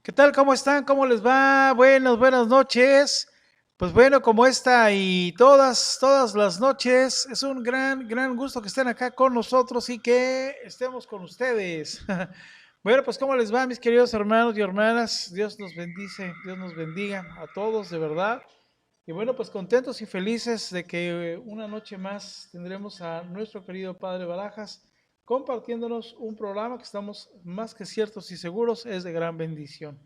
¿Qué tal? ¿Cómo están? ¿Cómo les va? Buenas noches. Pues bueno, como esta y todas las noches, es un gran gusto que estén acá con nosotros y que estemos con ustedes. Bueno, pues ¿cómo les va, mis queridos hermanos y hermanas? Dios nos bendice, Dios nos bendiga a todos, de verdad. Y bueno, pues contentos y felices de que una noche más tendremos a nuestro querido Padre Barajas compartiéndonos un programa que estamos más que ciertos y seguros es de gran bendición.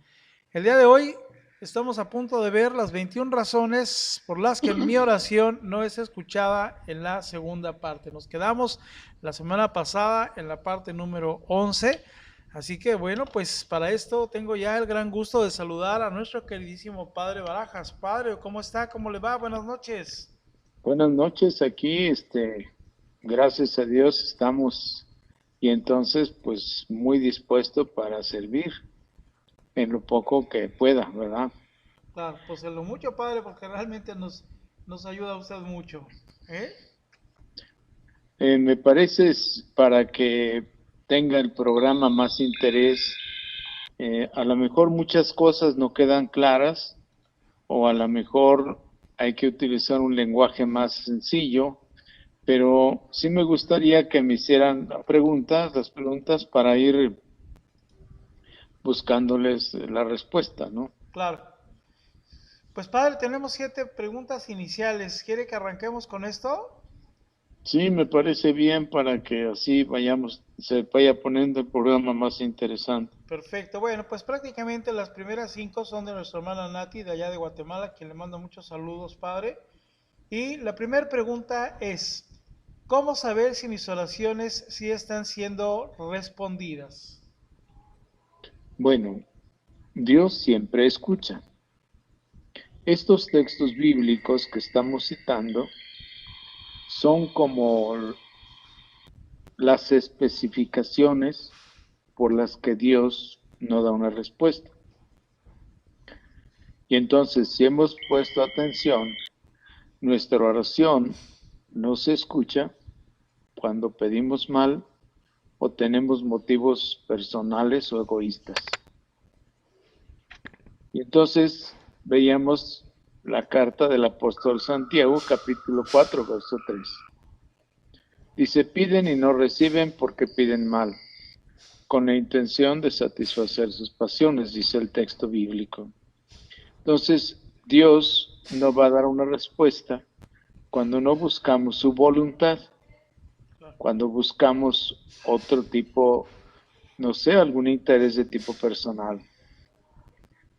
El día de hoy estamos a punto de ver las 21 razones por las que mi oración no es escuchada en la segunda parte. Nos quedamos la semana pasada en la parte número 11. Así que bueno, pues para esto tengo ya el gran gusto de saludar a nuestro queridísimo Padre Barajas. Padre, ¿cómo está? ¿Cómo le va? Buenas noches. Buenas noches, aquí, gracias a Dios estamos y entonces pues muy dispuesto para servir en lo poco que pueda, ¿verdad? Claro, pues en lo mucho, Padre, porque realmente nos ayuda usted mucho. ¿Eh? Me parece para que tenga el programa más interés, a lo mejor muchas cosas no quedan claras o a lo mejor hay que utilizar un lenguaje más sencillo, pero sí me gustaría que me hicieran las preguntas para ir buscándoles la respuesta, ¿no? Claro. Pues Padre, tenemos 7 preguntas iniciales. ¿Quiere que arranquemos con esto? Sí, me parece bien para que así vayamos, se vaya poniendo el programa más interesante. Perfecto. Bueno, pues prácticamente las primeras 5 son de nuestra hermana Nati de allá de Guatemala, quien le manda muchos saludos, Padre. Y la primera pregunta es, ¿cómo saber si mis oraciones sí están siendo respondidas? Bueno, Dios siempre escucha. Estos textos bíblicos que estamos citando son como las especificaciones por las que Dios no da una respuesta. Y entonces, si hemos puesto atención, nuestra oración no se escucha cuando pedimos mal o tenemos motivos personales o egoístas. Y entonces veíamos la carta del apóstol Santiago, capítulo 4, verso 3. Dice, piden y no reciben porque piden mal, con la intención de satisfacer sus pasiones, dice el texto bíblico. Entonces, Dios no va a dar una respuesta cuando no buscamos su voluntad, cuando buscamos otro tipo, no sé, algún interés de tipo personal.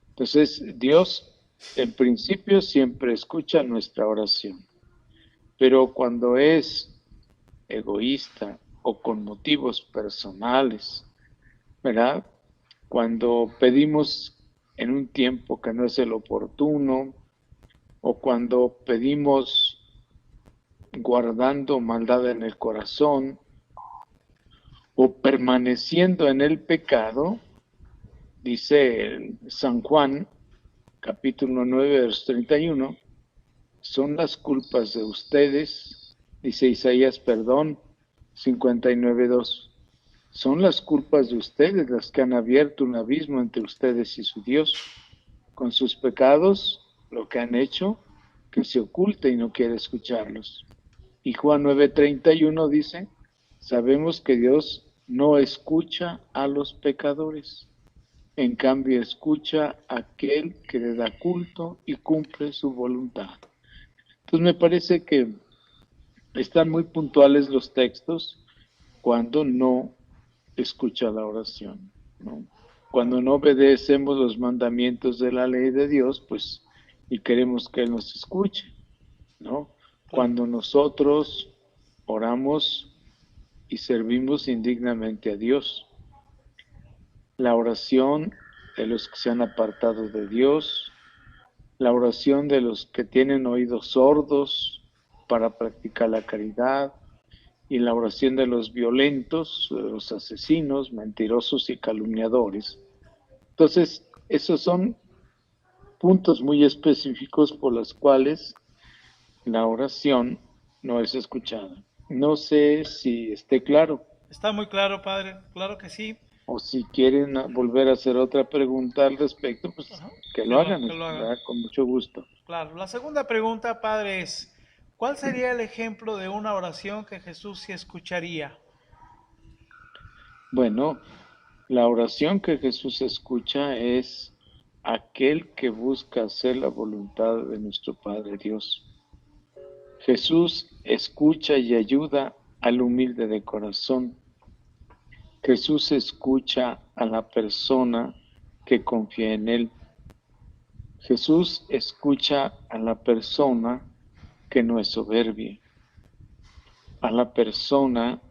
Entonces, Dios en principio siempre escucha nuestra oración, pero cuando es egoísta o con motivos personales, ¿verdad? Cuando pedimos en un tiempo que no es el oportuno o cuando pedimos guardando maldad en el corazón o permaneciendo en el pecado, dice San Juan, capítulo 9, verso 31, son las culpas de ustedes, dice Isaías, perdón, 59:2. Son las culpas de ustedes las que han abierto un abismo entre ustedes y su Dios. Con sus pecados, lo que han hecho, que se oculta y no quiere escucharlos. Y Juan 9:31 dice, sabemos que Dios no escucha a los pecadores, en cambio escucha a aquel que le da culto y cumple su voluntad. Entonces me parece que están muy puntuales los textos cuando no escucha la oración, ¿no? Cuando no obedecemos los mandamientos de la ley de Dios, pues, y queremos que Él nos escuche, ¿no? Claro. Cuando nosotros oramos y servimos indignamente a Dios. La oración de los que se han apartado de Dios, la oración de los que tienen oídos sordos para practicar la caridad, y la oración de los violentos, de los asesinos, mentirosos y calumniadores. Entonces, esos son puntos muy específicos por los cuales la oración no es escuchada. No sé si esté claro. Está muy claro, Padre, claro que sí. O si quieren volver a hacer otra pregunta al respecto, pues Ajá. que lo hagan, Que lo hagan. ¿verdad? Con mucho gusto. Claro. La segunda pregunta, padre, es, ¿cuál sería el ejemplo de una oración que Jesús sí escucharía? Bueno, la oración que Jesús escucha es aquel que busca hacer la voluntad de nuestro Padre Dios. Jesús escucha y ayuda al humilde de corazón. Jesús escucha a la persona que confía en Él. Jesús escucha a la persona que no es soberbia, a la persona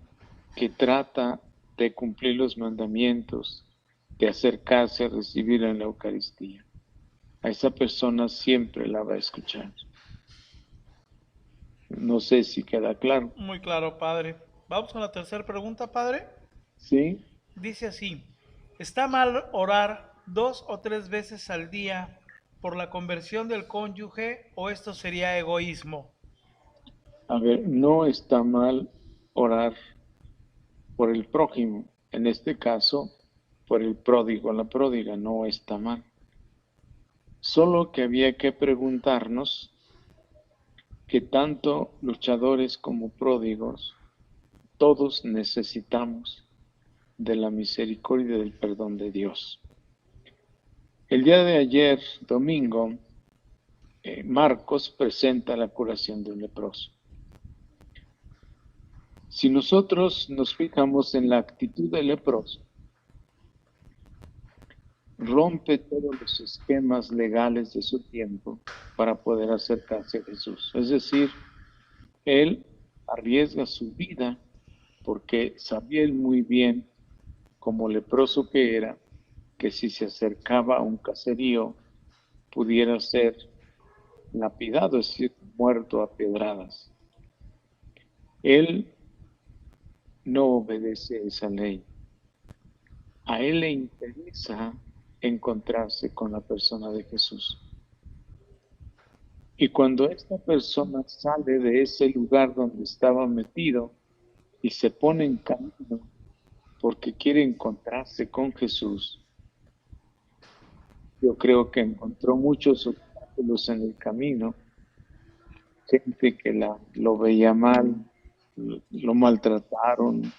que trata de cumplir los mandamientos, de acercarse a recibir en la Eucaristía. A esa persona siempre la va a escuchar. No sé si queda claro. Muy claro, padre. Vamos con la tercera pregunta, padre. ¿Sí? Dice así, ¿está mal orar 2 o 3 veces al día por la conversión del cónyuge o esto sería egoísmo? A ver, no está mal orar por el prójimo. En este caso, por el pródigo, la pródiga, no está mal. Solo que había que preguntarnos que tanto luchadores como pródigos, todos necesitamos de la misericordia y del perdón de Dios. El día de ayer, domingo, Marcos presenta la curación de un leproso. Si nosotros nos fijamos en la actitud del leproso, rompe todos los esquemas legales de su tiempo para poder acercarse a Jesús. Es decir, él arriesga su vida porque sabía él muy bien, como leproso que era, que si se acercaba a un caserío pudiera ser lapidado, es decir, muerto a pedradas. Él no obedece esa ley. A él le interesa encontrarse con la persona de Jesús. Y cuando esta persona sale de ese lugar donde estaba metido y se pone en camino porque quiere encontrarse con Jesús, yo creo que encontró muchos obstáculos en el camino, gente que lo veía mal, lo maltrataron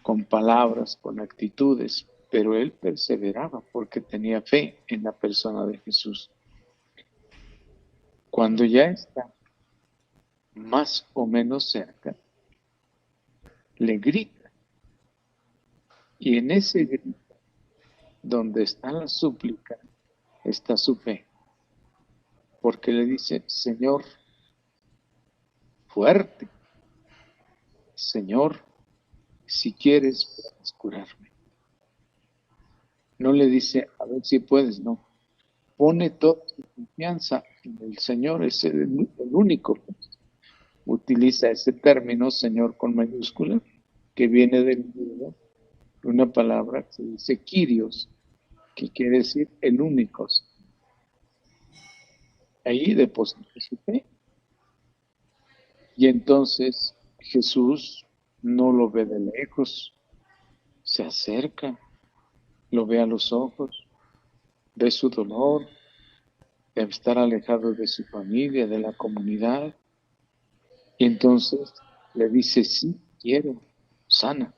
con palabras, con actitudes, pero él perseveraba porque tenía fe en la persona de Jesús. Cuando ya está más o menos cerca, le grita. Y en ese grito, donde está la súplica, está su fe. Porque le dice, Señor, fuerte, Señor, si quieres, puedes curarme. No le dice, a ver si puedes, no. Pone toda su confianza en el Señor, es el único. Utiliza ese término, Señor, con mayúscula, que viene del griego, una palabra que se dice Kyrios, que quiere decir el único. Ahí deposita su fe. Y entonces Jesús no lo ve de lejos, se acerca, lo ve a los ojos, ve su dolor, de estar alejado de su familia, de la comunidad. Y entonces le dice, sí, quiero, sana.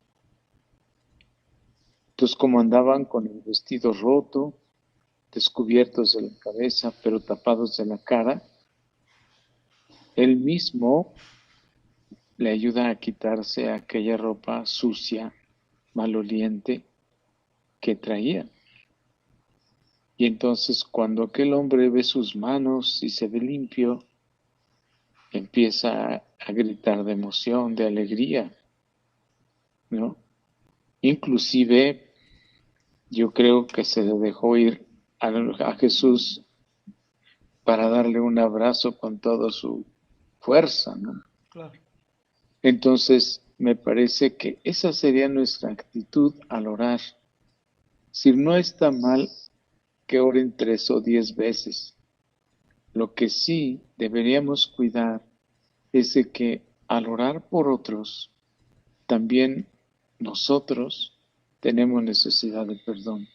Entonces, como andaban con el vestido roto, descubiertos de la cabeza, pero tapados de la cara, él mismo le ayuda a quitarse aquella ropa sucia, maloliente que traía. Y entonces cuando aquel hombre ve sus manos y se ve limpio, empieza a gritar de emoción, de alegría, ¿no? Inclusive yo creo que se le dejó ir a Jesús para darle un abrazo con toda su fuerza, ¿no? Claro. Entonces, me parece que esa sería nuestra actitud al orar. Si no está mal que oren 3 o 10 veces, lo que sí deberíamos cuidar es de que al orar por otros, también nosotros tenemos necesidad de perdón.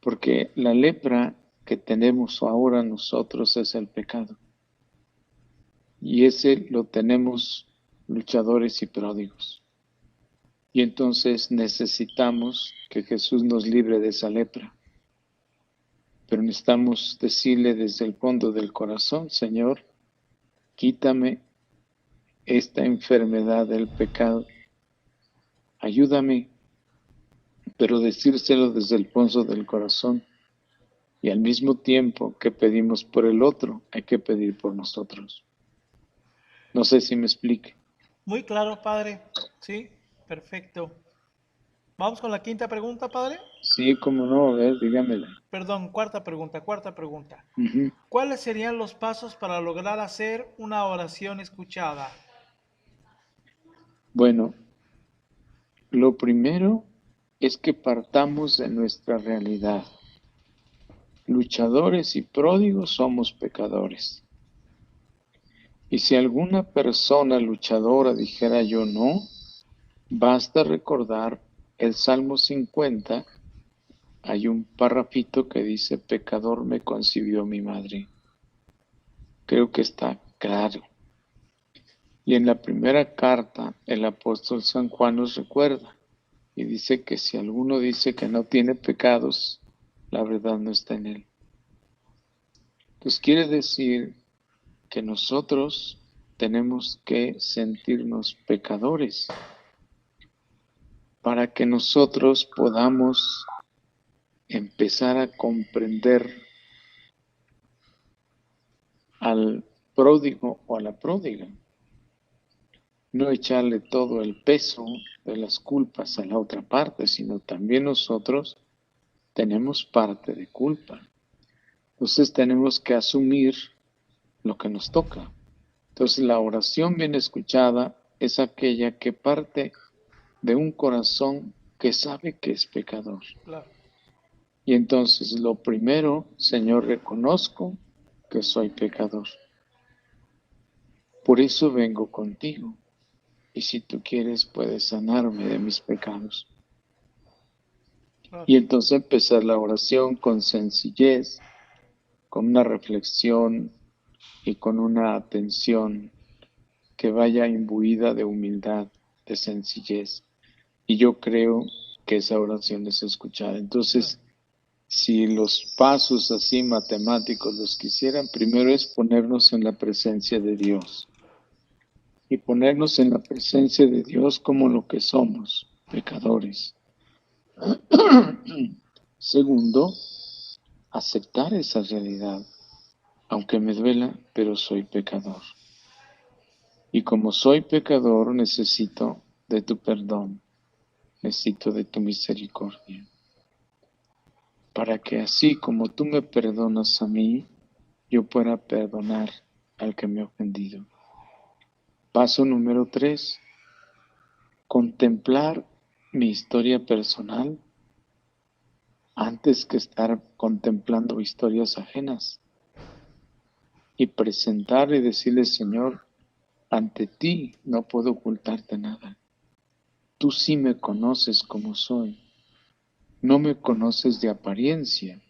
Porque la lepra que tenemos ahora nosotros es el pecado. Y ese lo tenemos luchadores y pródigos. Y entonces necesitamos que Jesús nos libre de esa lepra. Pero necesitamos decirle desde el fondo del corazón, Señor, quítame esta enfermedad del pecado. Ayúdame, pero decírselo desde el fondo del corazón. Y al mismo tiempo que pedimos por el otro, hay que pedir por nosotros. No sé si me explique. Muy claro, padre. Sí, perfecto. Vamos con la quinta pregunta, padre. Sí, cómo no, dígamela. Perdón, cuarta pregunta, cuarta pregunta. Ujú. ¿Cuáles serían los pasos para lograr hacer una oración escuchada? Bueno, lo primero es que partamos de nuestra realidad. Luchadores y pródigos somos pecadores. Y si alguna persona luchadora dijera yo no, basta recordar el Salmo 50. Hay un parrafito que dice, pecador me concibió mi madre. Creo que está claro. Y en la primera carta, el apóstol San Juan nos recuerda y dice que si alguno dice que no tiene pecados, la verdad no está en él. Entonces quiere decir que nosotros tenemos que sentirnos pecadores para que nosotros podamos empezar a comprender al pródigo o a la pródiga. No echarle todo el peso de las culpas a la otra parte, sino también nosotros tenemos parte de culpa. Entonces tenemos que asumir lo que nos toca. Entonces la oración bien escuchada es aquella que parte de un corazón que sabe que es pecador. Claro. Y entonces lo primero, Señor, reconozco que soy pecador. Por eso vengo contigo. Y si tú quieres, puedes sanarme de mis pecados. Claro. Y entonces empezar la oración con sencillez, con una reflexión y con una atención que vaya imbuida de humildad, de sencillez. Y yo creo que esa oración es escuchada. Entonces, si los pasos así matemáticos los quisieran, primero es ponernos en la presencia de Dios. Y ponernos en la presencia de Dios como lo que somos, pecadores. Segundo, aceptar esa realidad, aunque me duela, pero soy pecador. Y como soy pecador, necesito de tu perdón, necesito de tu misericordia, para que así como tú me perdonas a mí, yo pueda perdonar al que me ha ofendido. Paso número 3, contemplar mi historia personal antes que estar contemplando historias ajenas y presentar y decirle, Señor, ante ti no puedo ocultarte nada. Tú sí me conoces como soy. No me conoces de apariencia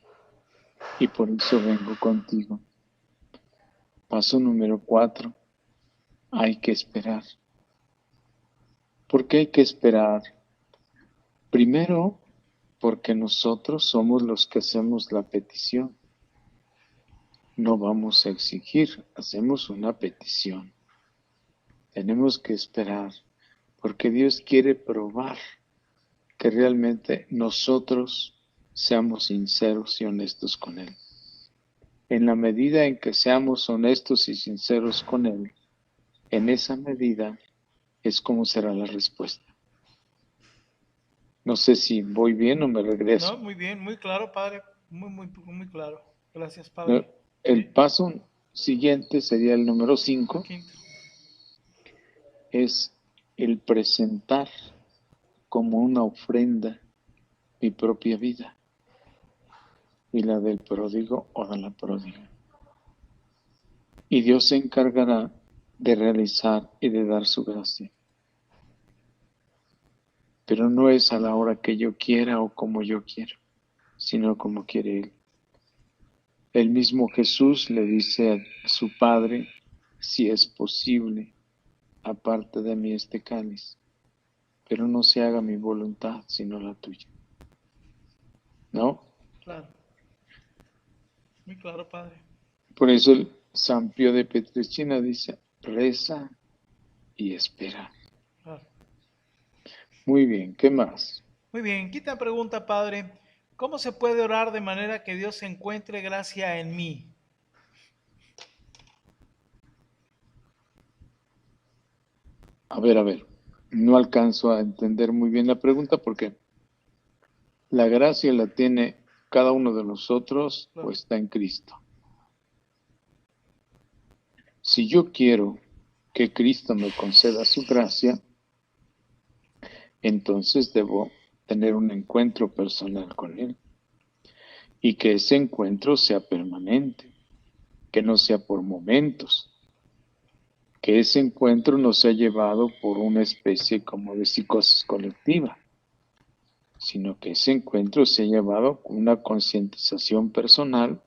y por eso vengo contigo. Paso número 4. Hay que esperar. ¿Por qué hay que esperar? Primero, porque nosotros somos los que hacemos la petición. No vamos a exigir, hacemos una petición. Tenemos que esperar, porque Dios quiere probar que realmente nosotros seamos sinceros y honestos con Él. En la medida en que seamos honestos y sinceros con Él, en esa medida es como será la respuesta. No sé si voy bien o me regreso. No, muy bien, muy claro, padre. Muy claro. Gracias, No, padre. el Sí, paso siguiente sería el número el 5, quinto. es el presentar como una ofrenda mi propia vida y la del pródigo o de la pródiga. Y Dios se encargará de realizar y de dar su gracia. pero no es a la hora que yo quiera o como yo quiero, sino como quiere Él. El mismo Jesús le dice a su Padre, si es posible, aparte de mí este cáliz, pero no se haga mi voluntad, sino la tuya. ¿No? Claro, muy claro, Padre. Por eso el San Pío de Pietrelcina dice, reza y espera. Claro. Muy bien, ¿qué más? Muy bien, quinta pregunta, Padre. ¿Cómo se puede orar de manera que Dios encuentre gracia en mí? A ver, no alcanzo a entender muy bien la pregunta porque la gracia la tiene cada uno de nosotros o Claro, está en Cristo. Si yo quiero que Cristo me conceda su gracia, entonces debo tener un encuentro personal con Él y que ese encuentro sea permanente, que no sea por momentos, que ese encuentro no sea llevado por una especie como de psicosis colectiva, sino que ese encuentro sea llevado con una concientización personal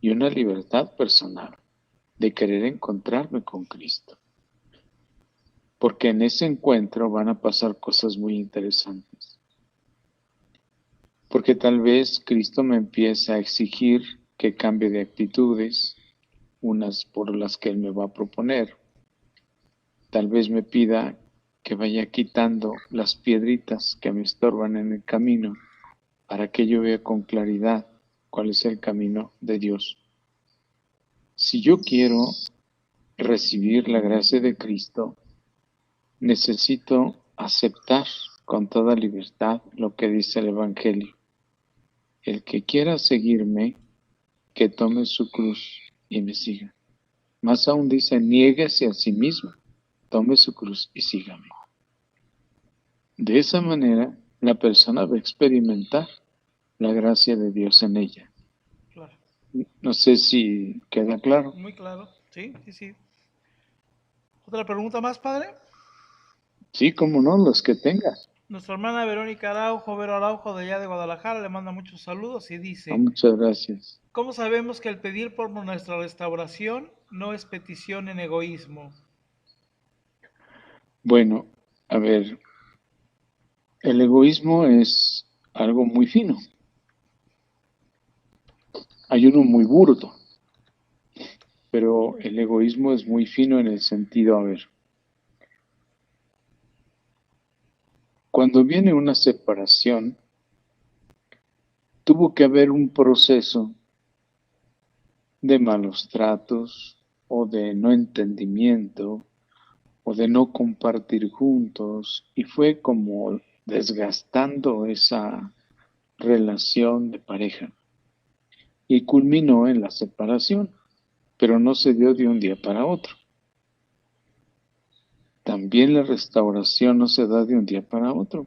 y una libertad personal de querer encontrarme con Cristo. Porque en ese encuentro van a pasar cosas muy interesantes. Porque tal vez Cristo me empieza a exigir que cambie de actitudes, unas por las que Él me va a proponer. Tal vez me pida que vaya quitando las piedritas que me estorban en el camino para que yo vea con claridad cuál es el camino de Dios. Si yo quiero recibir la gracia de Cristo, necesito aceptar con toda libertad lo que dice el Evangelio. El que quiera seguirme, que tome su cruz y me siga. Más aún dice, niéguese a sí mismo, tome su cruz y sígame. De esa manera, la persona va a experimentar la gracia de Dios en ella. claro. No sé si queda claro. Muy claro. Sí, sí, sí. ¿Otra pregunta más, Padre? Sí, cómo no, los que tengas. Nuestra hermana Verónica Araujo, Vero Araujo, de allá de Guadalajara, le manda muchos saludos y Ah, dice, muchas gracias. ¿cómo sabemos que el pedir por nuestra restauración no es petición en egoísmo? Bueno, a ver, el egoísmo es algo muy fino. Hay uno muy burdo, pero el egoísmo es muy fino en el sentido, a ver, cuando viene una separación, tuvo que haber un proceso de malos tratos o de no entendimiento o de no compartir juntos y fue como desgastando esa relación de pareja y culminó en la separación, pero no se dio de un día para otro. También la restauración no se da de un día para otro.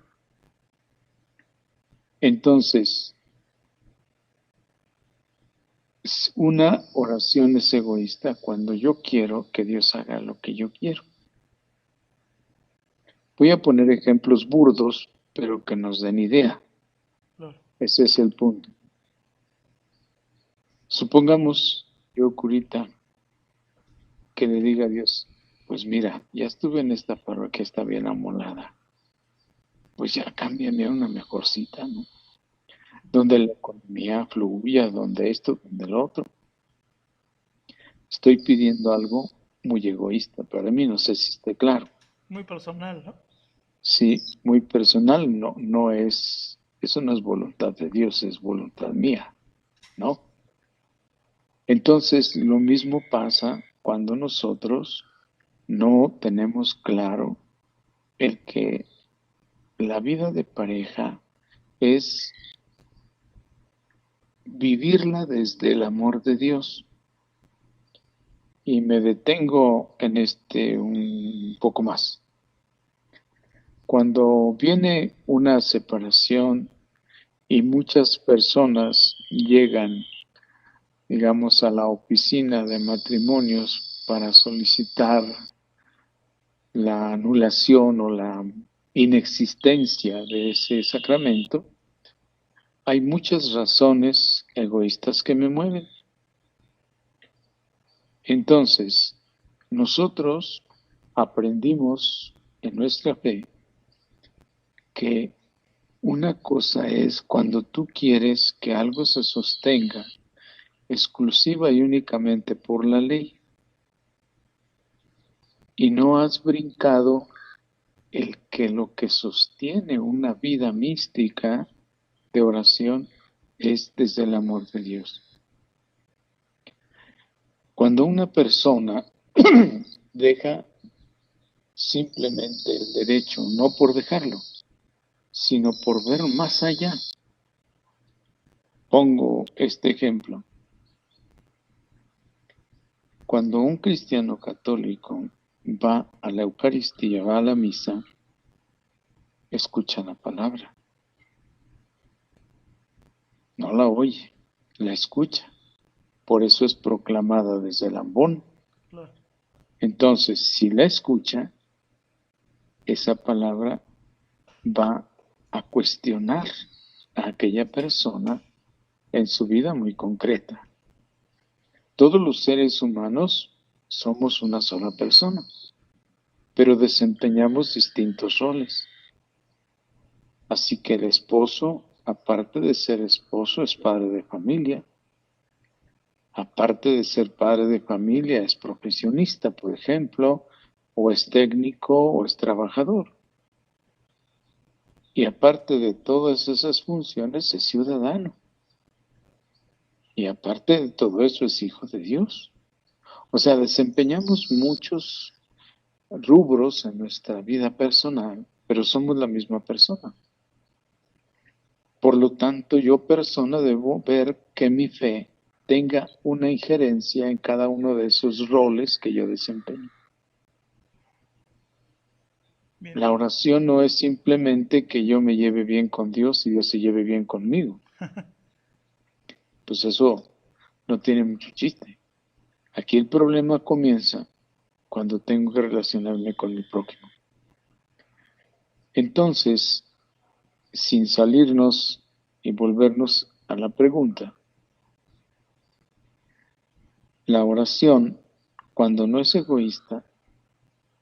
Entonces, una oración es egoísta cuando yo quiero que Dios haga lo que yo quiero. Voy a poner ejemplos burdos, pero que nos den idea. Claro. Ese es el punto. Supongamos yo, curita, que le diga a Dios, pues mira, ya estuve en esta parroquia, está bien amolada. Pues ya cámbiame a una mejor cita, ¿no? Donde la economía fluya, donde esto, donde lo otro. Estoy pidiendo algo muy egoísta, para mí no sé si esté claro. Muy personal, ¿no? Sí, muy personal, no es, eso no es voluntad de Dios, es voluntad mía, ¿no? Entonces, lo mismo pasa cuando nosotros no tenemos claro el que la vida de pareja es vivirla desde el amor de Dios. Y me detengo en un poco más. Cuando viene una separación y muchas personas llegan, digamos, a la oficina de matrimonios para solicitar la anulación o la inexistencia de ese sacramento, hay muchas razones egoístas que me mueven. Entonces, nosotros aprendimos en nuestra fe que una cosa es cuando tú quieres que algo se sostenga exclusiva y únicamente por la ley y no has brincado el que lo que sostiene una vida mística de oración es desde el amor de Dios. Cuando una persona deja simplemente el derecho, no por dejarlo, sino por ver más allá. Pongo este ejemplo. Cuando un cristiano católico va a la Eucaristía, va a la misa, escucha la palabra. No la oye, la escucha. Por eso es proclamada desde el ambón. Entonces, si la escucha, esa palabra va a cuestionar a aquella persona en su vida muy concreta. Todos los seres humanos somos una sola persona, pero desempeñamos distintos roles. Así que el esposo, aparte de ser esposo, es padre de familia. Aparte de ser padre de familia, es profesionista, por ejemplo, o es técnico, o es trabajador. Y aparte de todas esas funciones, es ciudadano. Y aparte de todo eso, es hijo de Dios. O sea, desempeñamos muchos rubros en nuestra vida personal, pero somos la misma persona. Por lo tanto, yo persona debo ver que mi fe tenga una injerencia en cada uno de esos roles que yo desempeño. Bien. La oración no es simplemente que yo me lleve bien con Dios y Dios se lleve bien conmigo. Pues eso no tiene mucho chiste. Aquí el problema comienza cuando tengo que relacionarme con mi prójimo. Entonces, sin salirnos y volvernos a la pregunta, la oración, cuando no es egoísta,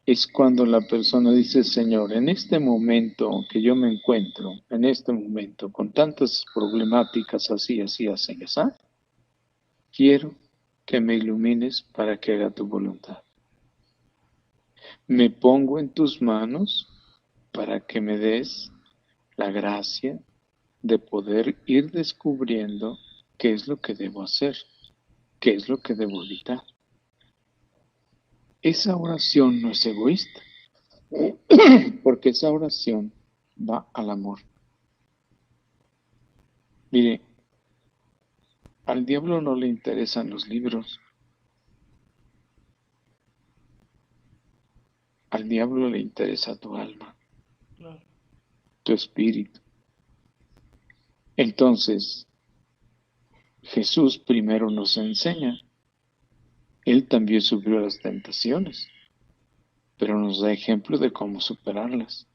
es cuando la persona dice, Señor, en este momento que yo me encuentro, en este momento, con tantas problemáticas así, quiero que me ilumines para que haga tu voluntad. Me pongo en tus manos para que me des la gracia de poder ir descubriendo qué es lo que debo hacer, qué es lo que debo evitar. Esa oración no es egoísta, porque esa oración va al amor. Mire, al diablo no le interesan los libros. Al diablo le interesa tu alma, tu espíritu. Entonces, Jesús primero nos enseña. Él también sufrió las tentaciones, pero nos da ejemplo de cómo superarlas.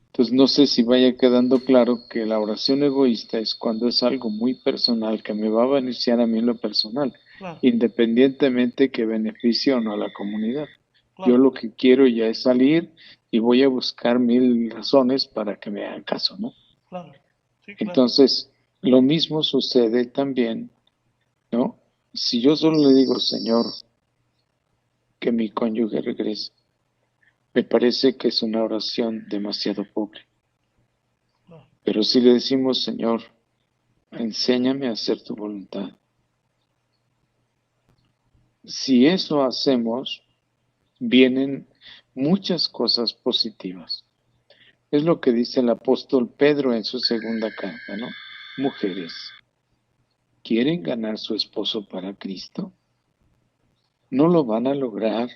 Entonces, no sé si vaya quedando claro que la oración egoísta es cuando es algo muy personal, que me va a beneficiar a mí en lo personal, independientemente que beneficie o no a la comunidad. Yo lo que quiero ya es salir y voy a buscar 1000 razones para que me hagan caso, ¿no? Sí, entonces, lo mismo sucede también, ¿no? Si yo solo le digo, Señor, que mi cónyuge regrese, me parece que es una oración demasiado pobre. Pero si le decimos, Señor, enséñame a hacer tu voluntad. Si eso hacemos, vienen muchas cosas positivas. Es lo que dice el apóstol Pedro en su segunda carta, ¿no? Mujeres, ¿quieren ganar su esposo para Cristo? No lo van a lograr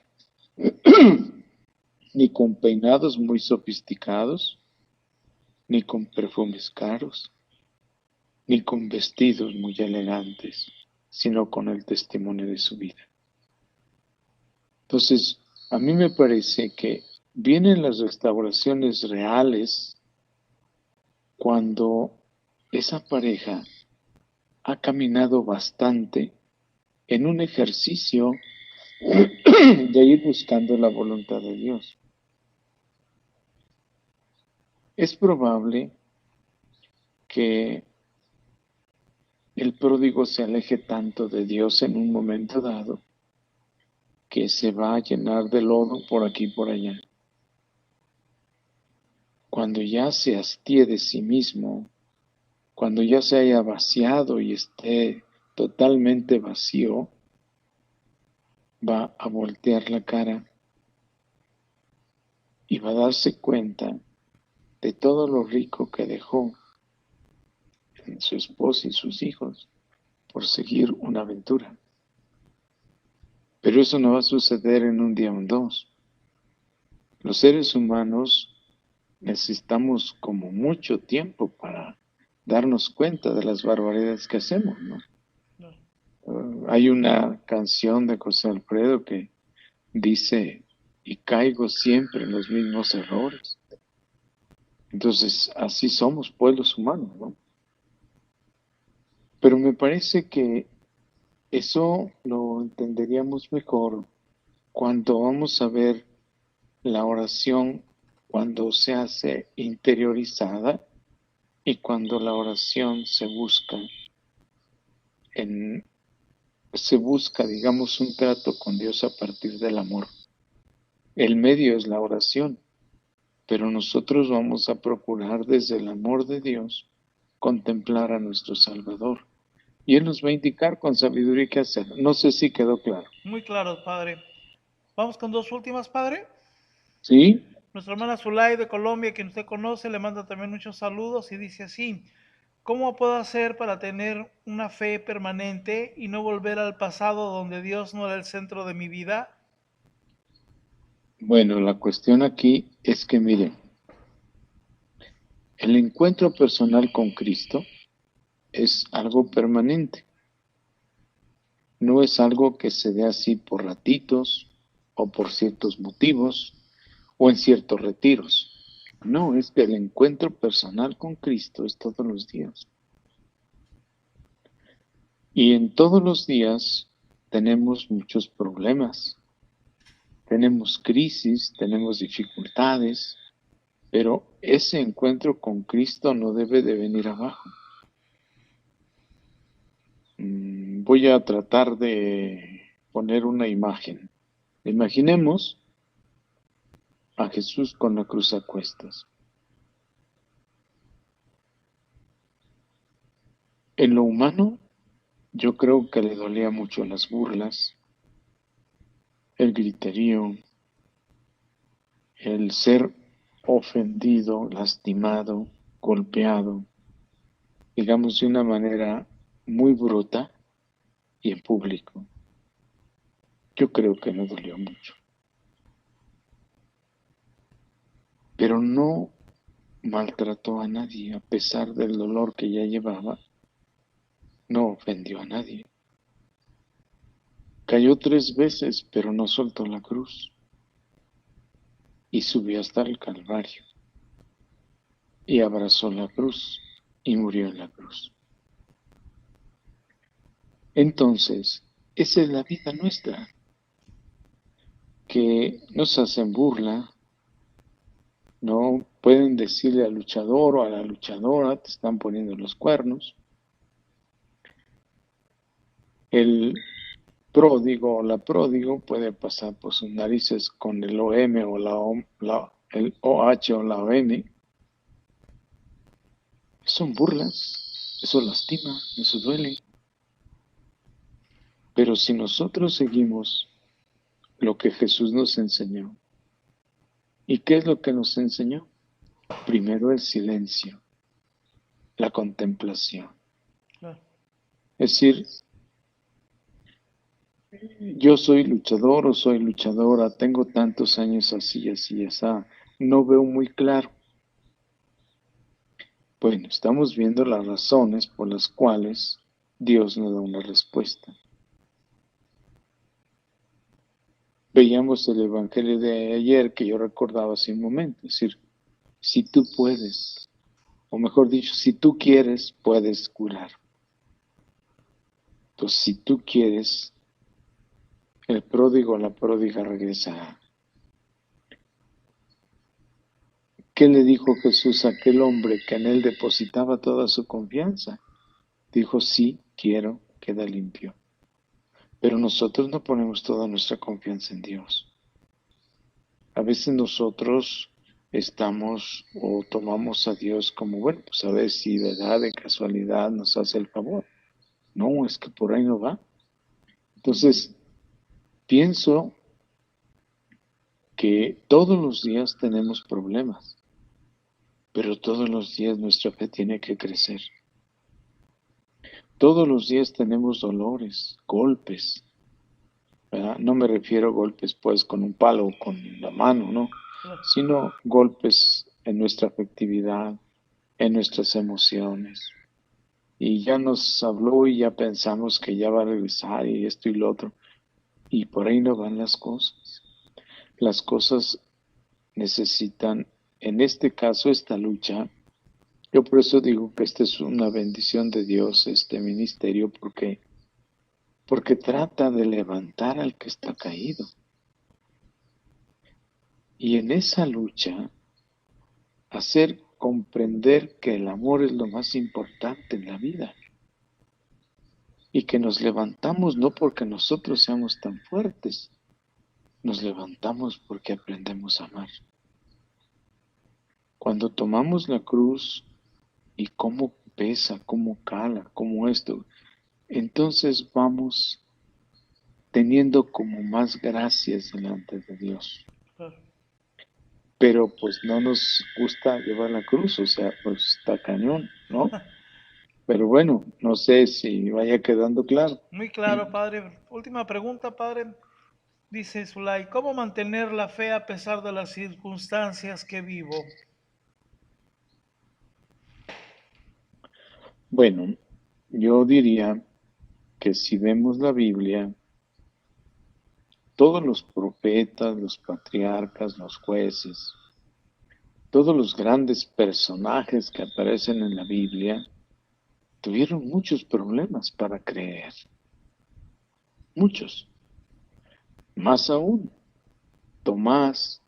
ni con peinados muy sofisticados, ni con perfumes caros, ni con vestidos muy elegantes, sino con el testimonio de su vida. Entonces, a mí me parece que Vienen las restauraciones reales cuando esa pareja ha caminado bastante en un ejercicio de ir buscando la voluntad de Dios. Es probable que el pródigo se aleje tanto de Dios en un momento dado que se va a llenar de lodo por aquí y por allá. Cuando ya se hastíe de sí mismo, cuando ya se haya vaciado y esté totalmente vacío, va a voltear la cara y va a darse cuenta de todo lo rico que dejó en su esposa y sus hijos por seguir una aventura. Pero eso no va a suceder en un día o en dos. Los seres humanos necesitamos como mucho tiempo para darnos cuenta de las barbaridades que hacemos, ¿no? Hay una canción de José Alfredo que dice, y caigo siempre en los mismos errores. Entonces, así somos pueblos humanos, ¿no? Pero me parece que eso lo entenderíamos mejor cuando vamos a ver la oración, cuando se hace interiorizada y cuando la oración se busca, digamos, un trato con Dios a partir del amor. El medio es la oración, pero nosotros vamos a procurar desde el amor de Dios contemplar a nuestro Salvador. Y Él nos va a indicar con sabiduría qué hacer. No sé si quedó claro. Muy claro, padre. Vamos con dos últimas, padre. ¿Sí? Nuestra hermana Zulay de Colombia, quien usted conoce, le manda también muchos saludos y dice así: ¿cómo puedo hacer para tener una fe permanente y no volver al pasado donde Dios no era el centro de mi vida? Bueno, la cuestión aquí es que, miren, el encuentro personal con Cristo es algo permanente. No es algo que se dé así por ratitos o por ciertos motivos o en ciertos retiros. No, es que el encuentro personal con Cristo es todos los días. Y en todos los días tenemos muchos problemas, tenemos crisis, tenemos dificultades, pero ese encuentro con Cristo no debe de venir abajo. Voy a tratar de poner una imagen. Imaginemos a Jesús con la cruz a cuestas. En lo humano, yo creo que le dolía mucho las burlas, el griterío, el ser ofendido, lastimado, golpeado, digamos de una manera muy bruta y en público. Yo creo que no dolió mucho. Pero no maltrató a nadie, a pesar del dolor que ya llevaba, no ofendió a nadie. Cayó 3 veces, pero no soltó la cruz. Y subió hasta el Calvario. Y abrazó la cruz y murió en la cruz. Entonces, esa es la vida nuestra, que nos hacen burla, no pueden decirle al luchador o a la luchadora, te están poniendo los cuernos. El pródigo o la pródigo puede pasar por sus narices con el OM o el OH o la OM. Son burlas, eso lastima, eso duele. Pero si nosotros seguimos lo que Jesús nos enseñó, ¿y qué es lo que nos enseñó? Primero el silencio, la contemplación. Claro. Es decir, yo soy luchador o soy luchadora, tengo tantos años así, así, así, no veo muy claro. Bueno, estamos viendo las razones por las cuales Dios nos da una respuesta. Veíamos el evangelio de ayer que yo recordaba hace un momento, es decir, si tú puedes, o mejor dicho, si tú quieres, puedes curar. Entonces, si tú quieres, el pródigo, la pródiga regresará. ¿Qué le dijo Jesús a aquel hombre que en él depositaba toda su confianza? Dijo, sí, quiero, queda limpio. Pero nosotros no ponemos toda nuestra confianza en Dios. A veces nosotros estamos o tomamos a Dios como, bueno, pues a ver si de casualidad nos hace el favor. No, es que por ahí no va. Entonces, pienso que todos los días tenemos problemas, pero todos los días nuestra fe tiene que crecer. Todos los días tenemos dolores, golpes, ¿verdad? No me refiero a golpes pues con un palo o con la mano, no, sino golpes en nuestra afectividad, en nuestras emociones. Y ya nos habló y ya pensamos que ya va a regresar y esto y lo otro. Y por ahí no van las cosas. Las cosas necesitan, en este caso, esta lucha. Yo por eso digo que esta es una bendición de Dios, este ministerio, porque trata de levantar al que está caído. Y en esa lucha, hacer comprender que el amor es lo más importante en la vida. Y que nos levantamos no porque nosotros seamos tan fuertes, nos levantamos porque aprendemos a amar. Cuando tomamos la cruz y cómo pesa, cómo cala, cómo esto, entonces vamos teniendo como más gracias delante de Dios. Pero pues no nos gusta llevar la cruz, o sea, pues está cañón, ¿no? Pero bueno, no sé si vaya quedando claro. Muy claro, padre. Última pregunta, padre. Dice Zulay, ¿cómo mantener la fe a pesar de las circunstancias que vivo? Bueno, yo diría que si vemos la Biblia, todos los profetas, los patriarcas, los jueces, todos los grandes personajes que aparecen en la Biblia, tuvieron muchos problemas para creer. Muchos. Más aún, Tomás,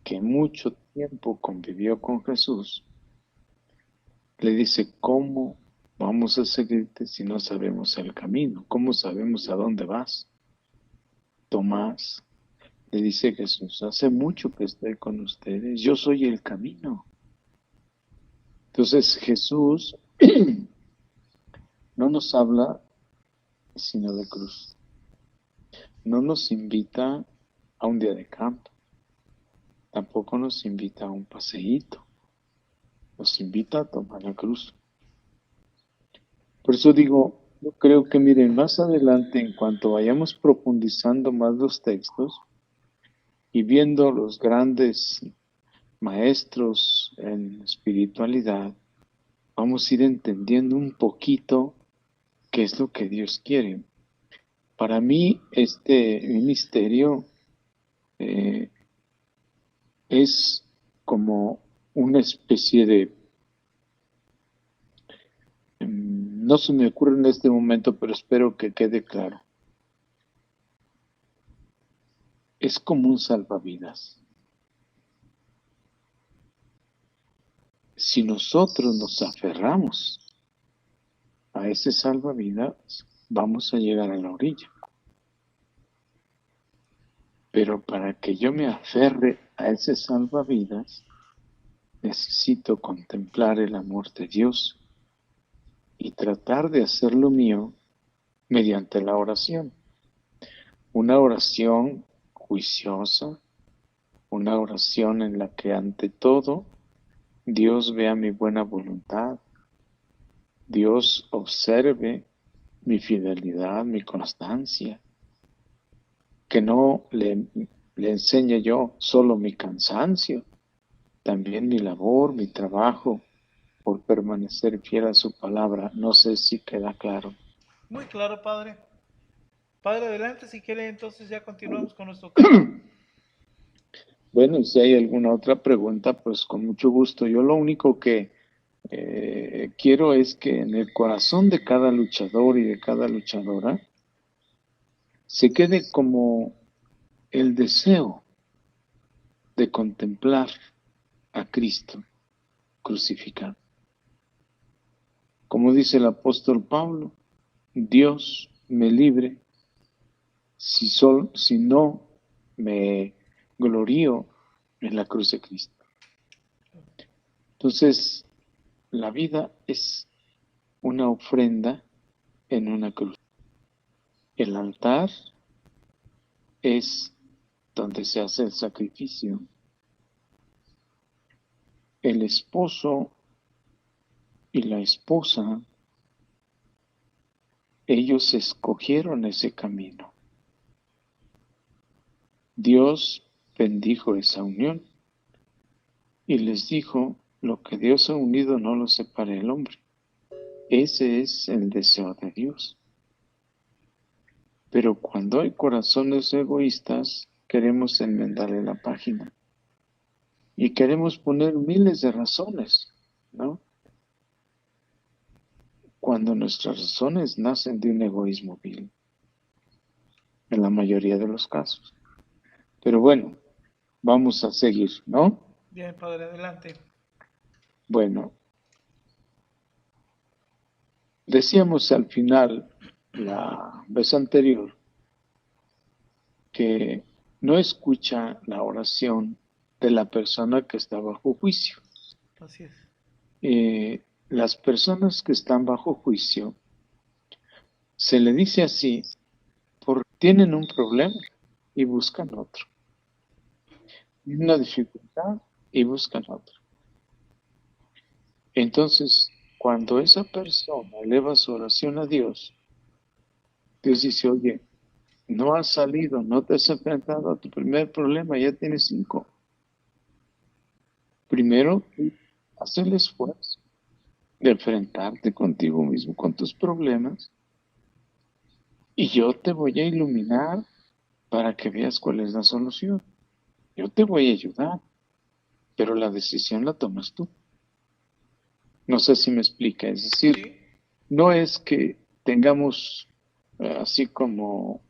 que mucho tiempo convivió con Jesús, le dice, ¿cómo vamos a seguirte si no sabemos el camino? ¿Cómo sabemos a dónde vas? Tomás le dice Jesús, hace mucho que estoy con ustedes, yo soy el camino. Entonces Jesús no nos habla sino de cruz. No nos invita a un día de campo. Tampoco nos invita a un paseíto. Nos invita a tomar la cruz. Por eso digo, yo creo que miren, más adelante, en cuanto vayamos profundizando más los textos y viendo los grandes maestros en espiritualidad, vamos a ir entendiendo un poquito qué es lo que Dios quiere. Para mí, este ministerio es como una especie de, no se me ocurre en este momento, pero espero que quede claro. Es como un salvavidas. Si nosotros nos aferramos a ese salvavidas, vamos a llegar a la orilla. Pero para que yo me aferre a ese salvavidas, necesito contemplar el amor de Dios y tratar de hacerlo mío mediante la oración. Una oración juiciosa, una oración en la que ante todo Dios vea mi buena voluntad, Dios observe mi fidelidad, mi constancia, que no le enseñe yo solo mi cansancio, también mi labor, mi trabajo, por permanecer fiel a su palabra. No sé si queda claro. Muy claro, padre. Padre, adelante si quiere, entonces ya continuamos con nuestro tema. Bueno, si hay alguna otra pregunta, pues con mucho gusto. Yo lo único que quiero es que en el corazón de cada luchador y de cada luchadora se quede como el deseo de contemplar a Cristo crucificado. Como dice el apóstol Pablo, Dios me libre si no me glorío en la cruz de Cristo. Entonces, la vida es una ofrenda en una cruz. El altar es donde se hace el sacrificio. El esposo y la esposa, ellos escogieron ese camino. Dios bendijo esa unión y les dijo, lo que Dios ha unido no lo separe el hombre. Ese es el deseo de Dios. Pero cuando hay corazones egoístas, queremos enmendarle la página. Y queremos poner miles de razones, ¿no? Cuando nuestras razones nacen de un egoísmo vil, en la mayoría de los casos. Pero bueno, vamos a seguir, ¿no? Bien, Padre, adelante. Bueno, decíamos al final, la vez anterior, que no escucha la oración de la persona que está bajo juicio. Así es. Las personas que están bajo juicio, se le dice así, porque tienen un problema y buscan otro. Tienen una dificultad y buscan otro. Entonces, cuando esa persona eleva su oración a Dios, Dios dice, oye, no has salido, no te has enfrentado a tu primer problema, ya tienes 5. Primero, haz el esfuerzo de enfrentarte contigo mismo, con tus problemas, y yo te voy a iluminar para que veas cuál es la solución. Yo te voy a ayudar, pero la decisión la tomas tú. No sé si me explica, es decir, Sí. no es que tengamos así como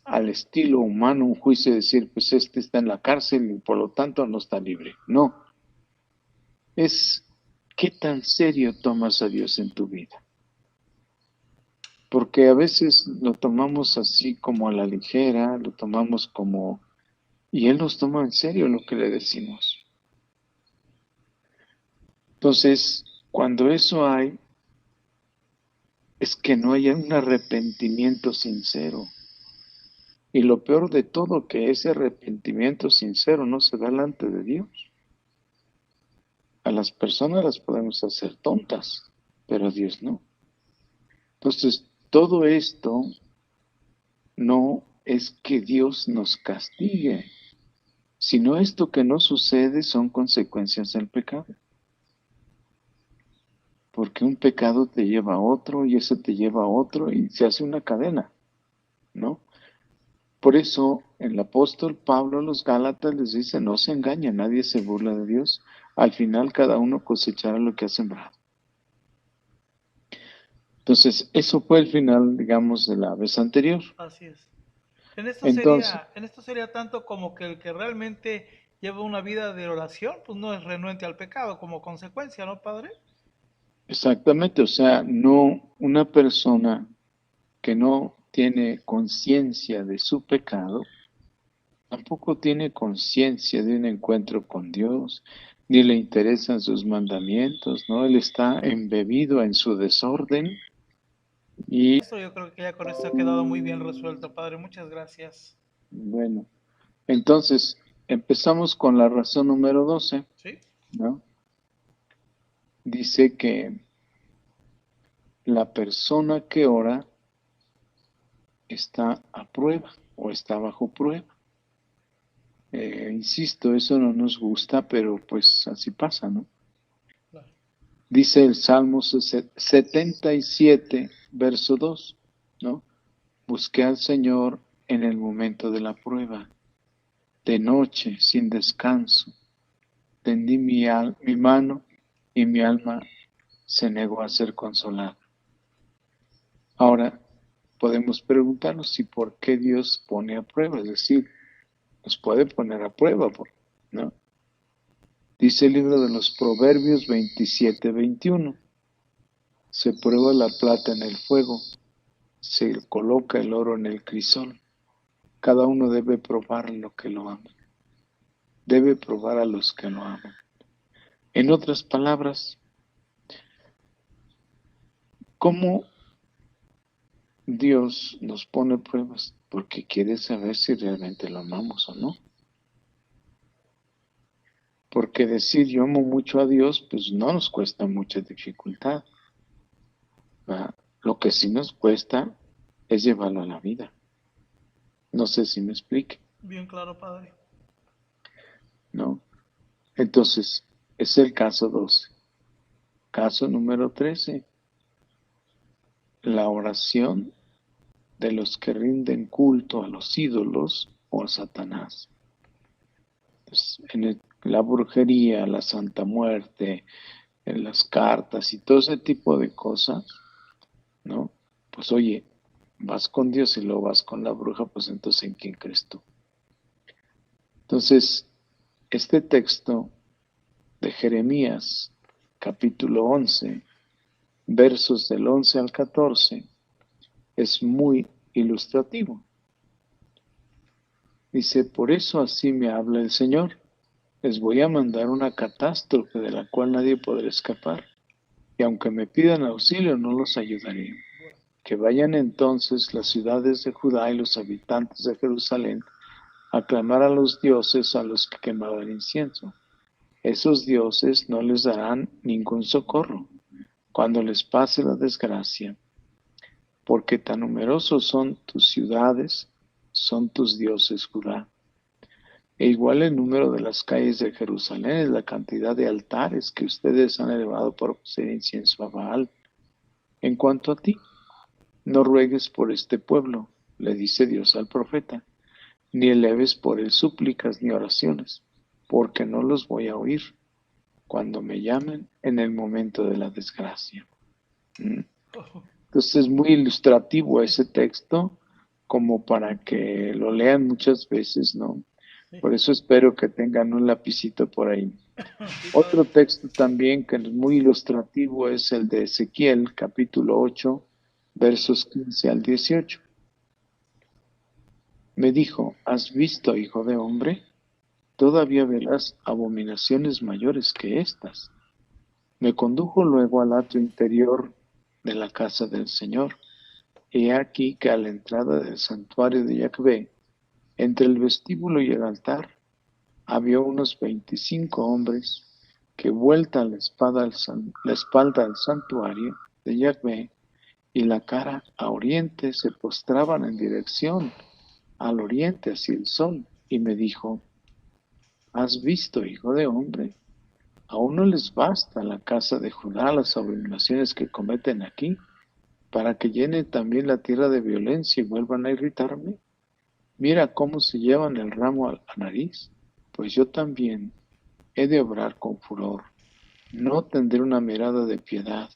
al estilo humano un juicio de decir, pues este está en la cárcel y por lo tanto no está libre. No, es qué tan serio tomas a Dios en tu vida. Porque a veces lo tomamos así como a la ligera, lo tomamos como... Y Él nos toma en serio lo que le decimos. Entonces, cuando eso hay, es que no haya un arrepentimiento sincero. Y lo peor de todo, que ese arrepentimiento sincero no se da delante de Dios. A las personas las podemos hacer tontas, pero a Dios no. Entonces, todo esto no es que Dios nos castigue, sino esto que no sucede son consecuencias del pecado. Porque un pecado te lleva a otro y ese te lleva a otro y se hace una cadena, ¿no? Por eso el apóstol Pablo a los Gálatas les dice, no se engaña, nadie se burla de Dios. Al final cada uno cosechará lo que ha sembrado. Entonces, eso fue el final, digamos, de la vez anterior. Así es. En esto Entonces, sería, en esto sería tanto como que el que realmente lleva una vida de oración, pues no es renuente al pecado como consecuencia, ¿no, Padre? exactamente, o sea, no una persona que no tiene conciencia de su pecado, tampoco tiene conciencia de un encuentro con Dios, ni le interesan sus mandamientos, ¿no? Él está embebido en su desorden y, Esto yo creo que ya con esto ha quedado muy bien resuelto, Padre. Muchas gracias. bueno, entonces empezamos con la razón número 12, ¿Sí? ¿no? Dice que la persona que ora está a prueba o está bajo prueba. Insisto, eso no nos gusta, pero pues así pasa, ¿no? Claro. Dice el Salmo 77, verso 2, ¿no? Busqué al Señor en el momento de la prueba, de noche, sin descanso. Tendí mi mano y mi alma se negó a ser consolada. Ahora, podemos preguntarnos si por qué Dios pone a prueba, es decir, nos puede poner a prueba, ¿no? Dice el libro de los Proverbios 27-21, se prueba la plata en el fuego, se coloca el oro en el crisol. Cada uno debe probar lo que lo ama. Debe probar a los que lo aman. En otras palabras, ¿cómo Dios nos pone pruebas? Porque quiere saber si realmente lo amamos o no. Porque decir yo amo mucho a Dios, pues no nos cuesta mucha dificultad, ¿verdad? Lo que sí nos cuesta es llevarlo a la vida. No sé si me explique, Bien claro, padre. ¿no? Entonces, es el caso 12. Caso número 13. La oración de los que rinden culto a los ídolos o a Satanás. Pues, la brujería, la santa muerte, en las cartas y todo ese tipo de cosas, ¿no? Pues oye, vas con Dios y luego vas con la bruja, pues entonces ¿en quién crees tú? Entonces, este texto de Jeremías, capítulo 11, versos del 11 al 14, es muy ilustrativo. Dice, por eso así me habla el Señor. Les voy a mandar una catástrofe de la cual nadie podrá escapar. Y aunque me pidan auxilio, no los ayudaré. Que vayan entonces las ciudades de Judá y los habitantes de Jerusalén a clamar a los dioses a los que quemaban incienso. Esos dioses no les darán ningún socorro cuando les pase la desgracia, porque tan numerosos son tus ciudades, son tus dioses Judá. E igual el número de las calles de Jerusalén es la cantidad de altares que ustedes han elevado por ofrecer incienso a Baal. En cuanto a ti, no ruegues por este pueblo, le dice Dios al profeta, ni eleves por él súplicas ni oraciones, porque no los voy a oír cuando me llamen en el momento de la desgracia. Entonces es muy ilustrativo ese texto como para que lo lean muchas veces, ¿no? Por eso espero que tengan un lapicito por ahí. Otro texto también que es muy ilustrativo es el de Ezequiel, capítulo 8, versos 15 al 18. Me dijo, ¿has visto, hijo de hombre? Todavía verás abominaciones mayores que estas. Me condujo luego al atrio interior de la casa del Señor. He aquí que a la entrada del santuario de Yahvé, entre el vestíbulo y el altar, había unos 25 hombres que vuelta la espalda al santuario de Yahvé y la cara a oriente se postraban en dirección al oriente hacia el sol. Y me dijo, ¿has visto, hijo de hombre? ¿Aún no les basta la casa de Judá las abominaciones que cometen aquí, para que llenen también la tierra de violencia y vuelvan a irritarme? Mira cómo se llevan el ramo a la nariz, pues yo también he de obrar con furor. No tendré una mirada de piedad,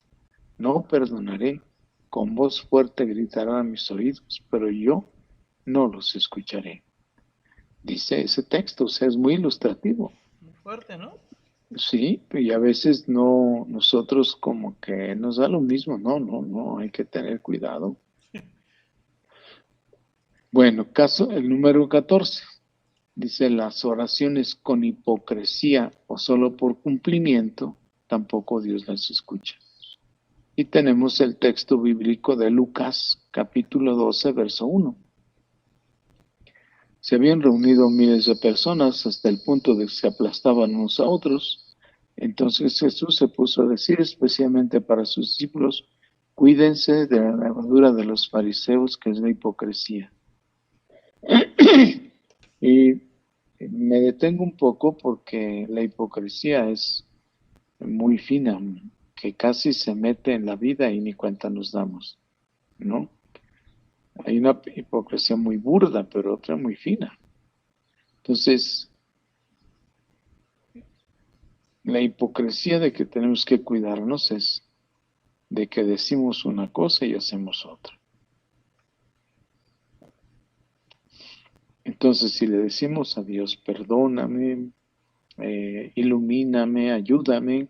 no perdonaré. Con voz fuerte gritarán a mis oídos, pero yo no los escucharé. Dice ese texto, o sea, es muy ilustrativo. Muy fuerte, ¿no? Sí, y a veces no, nosotros como que nos da lo mismo, no, hay que tener cuidado. Bueno, caso el número 14, dice las oraciones con hipocresía o solo por cumplimiento, tampoco Dios las escucha. Y tenemos el texto bíblico de Lucas, capítulo 12, verso 1. Se habían reunido miles de personas hasta el punto de que se aplastaban unos a otros. Entonces Jesús se puso a decir especialmente para sus discípulos, cuídense de la levadura de los fariseos, que es la hipocresía. Y me detengo un poco porque la hipocresía es muy fina, que casi se mete en la vida y ni cuenta nos damos, ¿no? Hay una hipocresía muy burda, pero otra muy fina. Entonces, la hipocresía de que tenemos que cuidarnos es de que decimos una cosa y hacemos otra. Entonces, si le decimos a Dios, perdóname, ilumíname, ayúdame,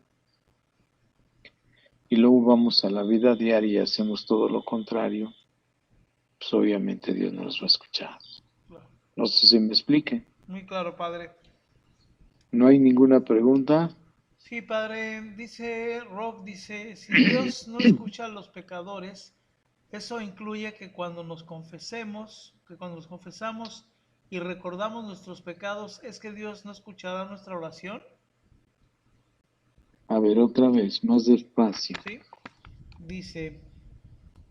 y luego vamos a la vida diaria y hacemos todo lo contrario, pues obviamente Dios no nos va a escuchar. No sé si me explique. Muy claro, padre. ¿No hay ninguna pregunta? Sí, padre, dice Rob, dice, si Dios no escucha a los pecadores, eso incluye que cuando nos confesamos y recordamos nuestros pecados, ¿es que Dios no escuchará nuestra oración? A ver, otra vez, más despacio. ¿Sí? Dice,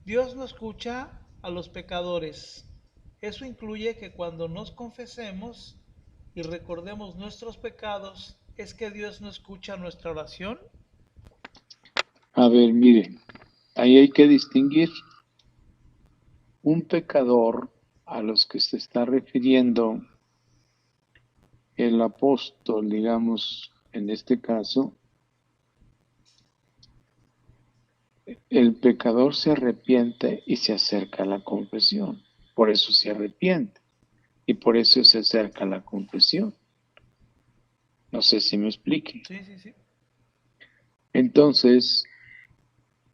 Dios no escucha a los pecadores. Eso incluye que cuando nos confesemos y recordemos nuestros pecados, ¿es que Dios no escucha nuestra oración? A ver, miren, ahí hay que distinguir un pecador a los que se está refiriendo el apóstol, digamos, en este caso. El pecador se arrepiente y se acerca a la confesión. Por eso se arrepiente y por eso se acerca a la confesión. No sé si me explique. Sí, sí, sí. Entonces,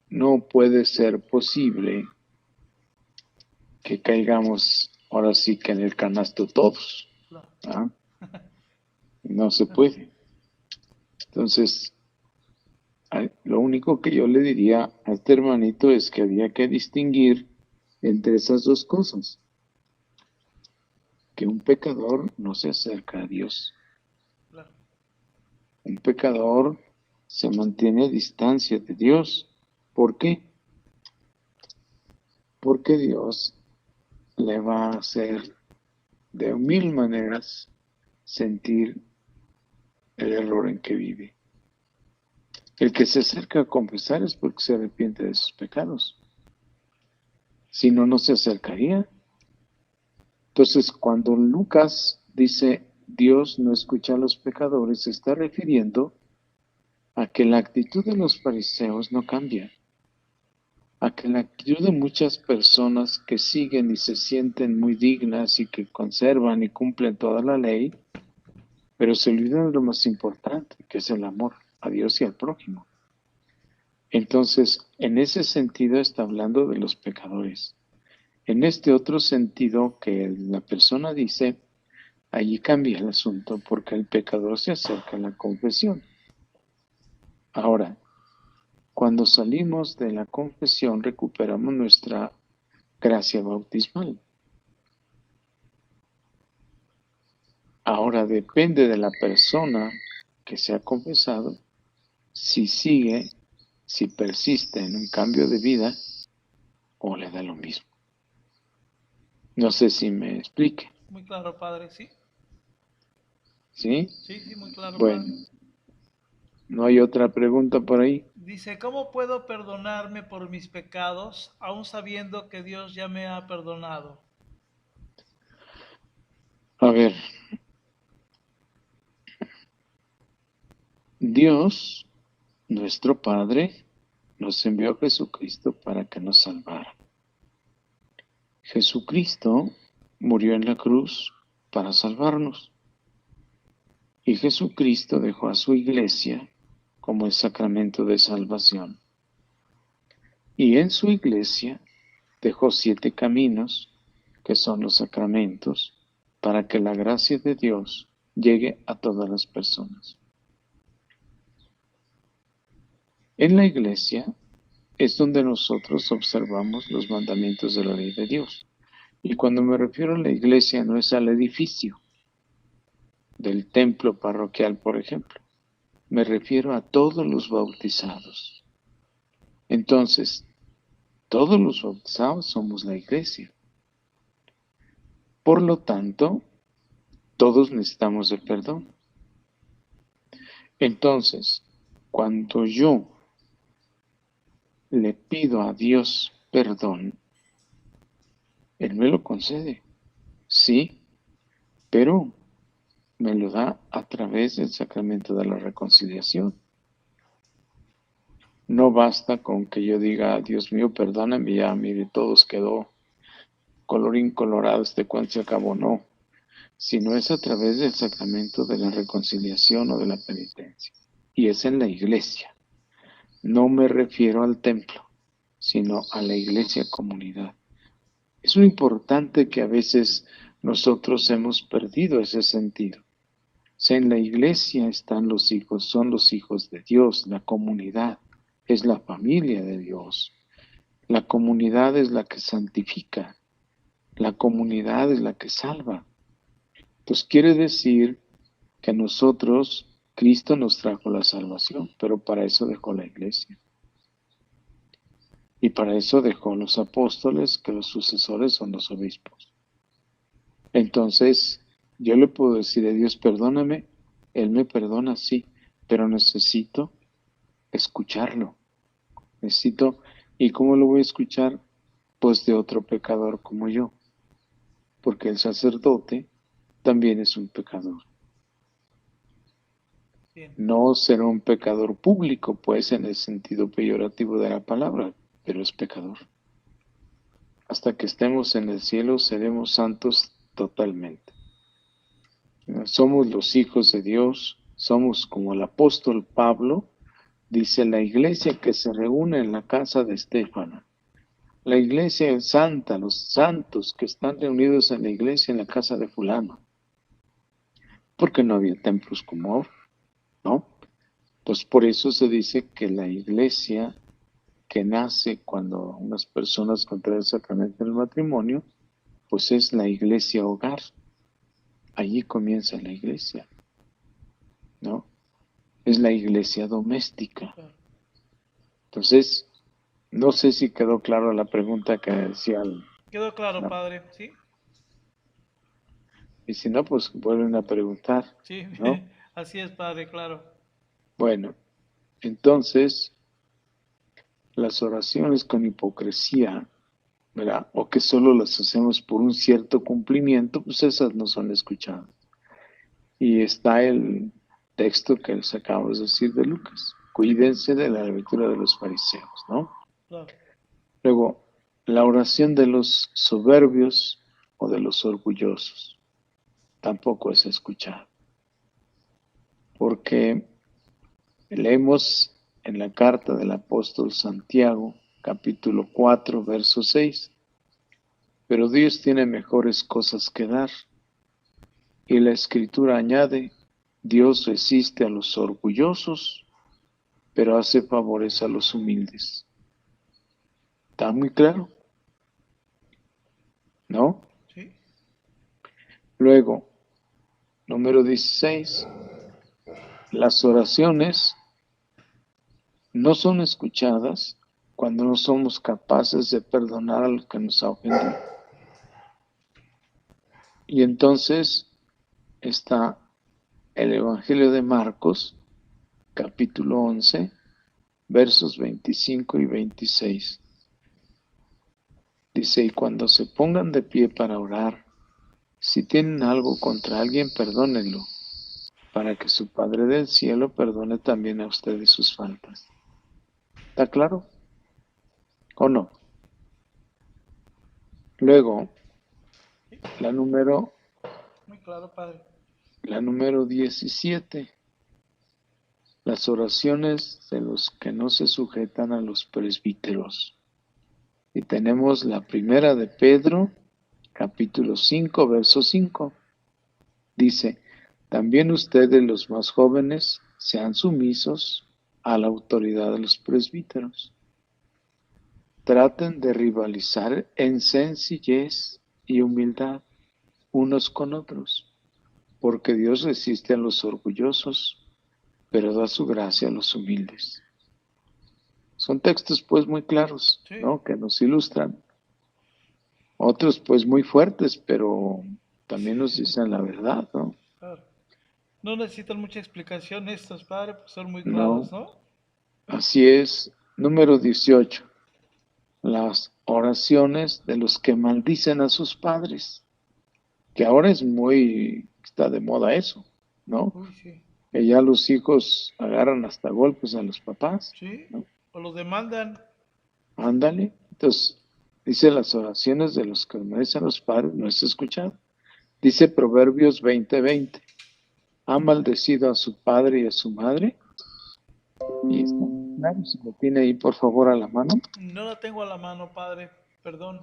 no puede ser posible que caigamos ahora sí que en el canasto todos. ¿Ah? No se puede. Entonces, lo único que yo le diría a este hermanito es que había que distinguir entre esas dos cosas. Que un pecador no se acerca a Dios. Claro. Un pecador se mantiene a distancia de Dios. ¿Por qué? Porque Dios le va a hacer de mil maneras sentir el error en que vive. El que se acerca a confesar es porque se arrepiente de sus pecados. Si no, no se acercaría. Entonces, cuando Lucas dice Dios no escucha a los pecadores, se está refiriendo a que la actitud de los fariseos no cambia, a que la actitud de muchas personas que siguen y se sienten muy dignas y que conservan y cumplen toda la ley, pero se olvidan de lo más importante, que es el amor a Dios y al prójimo. Entonces, en ese sentido está hablando de los pecadores. En este otro sentido que la persona dice, allí cambia el asunto porque el pecador se acerca a la confesión. Ahora, cuando salimos de la confesión recuperamos nuestra gracia bautismal. Ahora depende de la persona que se ha confesado si sigue, si persiste en un cambio de vida o le da lo mismo. No sé si me explique. Muy claro, padre, ¿sí? ¿Sí? Sí, sí, muy claro, Bueno, padre. ¿no hay otra pregunta por ahí? Dice, ¿cómo puedo perdonarme por mis pecados, aun sabiendo que Dios ya me ha perdonado? A ver, Dios, nuestro Padre, nos envió a Jesucristo para que nos salvara. Jesucristo murió en la cruz para salvarnos. Y Jesucristo dejó a su iglesia como el sacramento de salvación. Y en su iglesia dejó 7 caminos, que son los sacramentos, para que la gracia de Dios llegue a todas las personas. En la iglesia es donde nosotros observamos los mandamientos de la ley de Dios. Y cuando me refiero a la iglesia no es al edificio del templo parroquial, por ejemplo. Me refiero a todos los bautizados. Entonces, todos los bautizados somos la iglesia. Por lo tanto, todos necesitamos el perdón. Entonces, cuando yo le pido a Dios perdón, Él me lo concede, sí, pero me lo da a través del sacramento de la reconciliación. No basta con que yo diga, Dios mío, perdóname, ya, mire, todos quedó colorín colorado, este cuento se acabó, no, sino es a través del sacramento de la reconciliación o de la penitencia. Y es en la iglesia. No me refiero al templo, sino a la iglesia comunidad. Es muy importante que a veces nosotros hemos perdido ese sentido. O sea, en la iglesia están los hijos, son los hijos de Dios, la comunidad es la familia de Dios. La comunidad es la que santifica, la comunidad es la que salva. Pues quiere decir que nosotros, Cristo nos trajo la salvación, pero para eso dejó la iglesia. Y para eso dejó los apóstoles, que los sucesores son los obispos. Entonces, yo le puedo decir a Dios, perdóname, Él me perdona, sí, pero necesito escucharlo. Necesito, ¿y cómo lo voy a escuchar? Pues de otro pecador como yo, porque el sacerdote también es un pecador. Bien. No será un pecador público, pues, en el sentido peyorativo de la palabra, pero es pecador. Hasta que estemos en el cielo seremos santos totalmente. Somos los hijos de Dios, somos como el apóstol Pablo, dice la iglesia que se reúne en la casa de Estéfano. La iglesia es santa, los santos que están reunidos en la iglesia en la casa de fulano. Porque no había templos como ahora, ¿no? Pues por eso se dice que la iglesia que nace cuando unas personas contraen el sacramento del matrimonio, pues es la iglesia hogar. Allí comienza la iglesia, ¿no? Es la iglesia doméstica. Entonces, no sé si quedó claro la pregunta que decía, Quedó claro, ¿no? padre, ¿sí? Y si no, pues vuelven a preguntar, Sí, ¿no? así es, padre, claro. Bueno, entonces, las oraciones con hipocresía, ¿verdad? O que solo las hacemos por un cierto cumplimiento, pues esas no son escuchadas. Y está el texto que les acabamos de decir de Lucas. Cuídense de la lectura de los fariseos, ¿no? Claro. Luego, la oración de los soberbios o de los orgullosos tampoco es escuchada. Porque leemos en la carta del apóstol Santiago, capítulo 4, verso 6, pero Dios tiene mejores cosas que dar. Y la escritura añade, Dios resiste a los orgullosos, pero hace favores a los humildes. ¿Está muy claro? ¿No? Sí. Luego, número 16, las oraciones no son escuchadas cuando no somos capaces de perdonar a los que nos ha ofendido. Y entonces está el Evangelio de Marcos, capítulo 11, versos 25 y 26. Dice, y cuando se pongan de pie para orar, si tienen algo contra alguien, perdónenlo, para que su Padre del cielo perdone también a ustedes sus faltas. ¿Está claro? ¿O no? Luego, la número Muy claro, padre. 17. Las oraciones de los que no se sujetan a los presbíteros. Y tenemos la primera de Pedro, capítulo 5, verso 5. Dice, también ustedes los más jóvenes sean sumisos a la autoridad de los presbíteros. Traten de rivalizar en sencillez y humildad unos con otros, porque Dios resiste a los orgullosos, pero da su gracia a los humildes. Son textos pues muy claros, Sí. ¿no? Que nos ilustran. Otros pues muy fuertes, pero también nos dicen la verdad, ¿no? Claro. No necesitan mucha explicación estos, padre, pues son muy claros, No, ¿no? así es. Número 18. Las oraciones de los que maldicen a sus padres, que ahora está de moda eso, ¿no? Uy, sí. Que ya los hijos agarran hasta golpes a los papás, Sí. ¿no? O los demandan. Ándale. Entonces, dice las oraciones de los que maldicen a los padres, no es escuchado. Dice Proverbios 20:20, ha maldecido a su padre y a su madre. Y está claro, si lo tiene ahí por favor a la mano. No la tengo a la mano, padre. Perdón.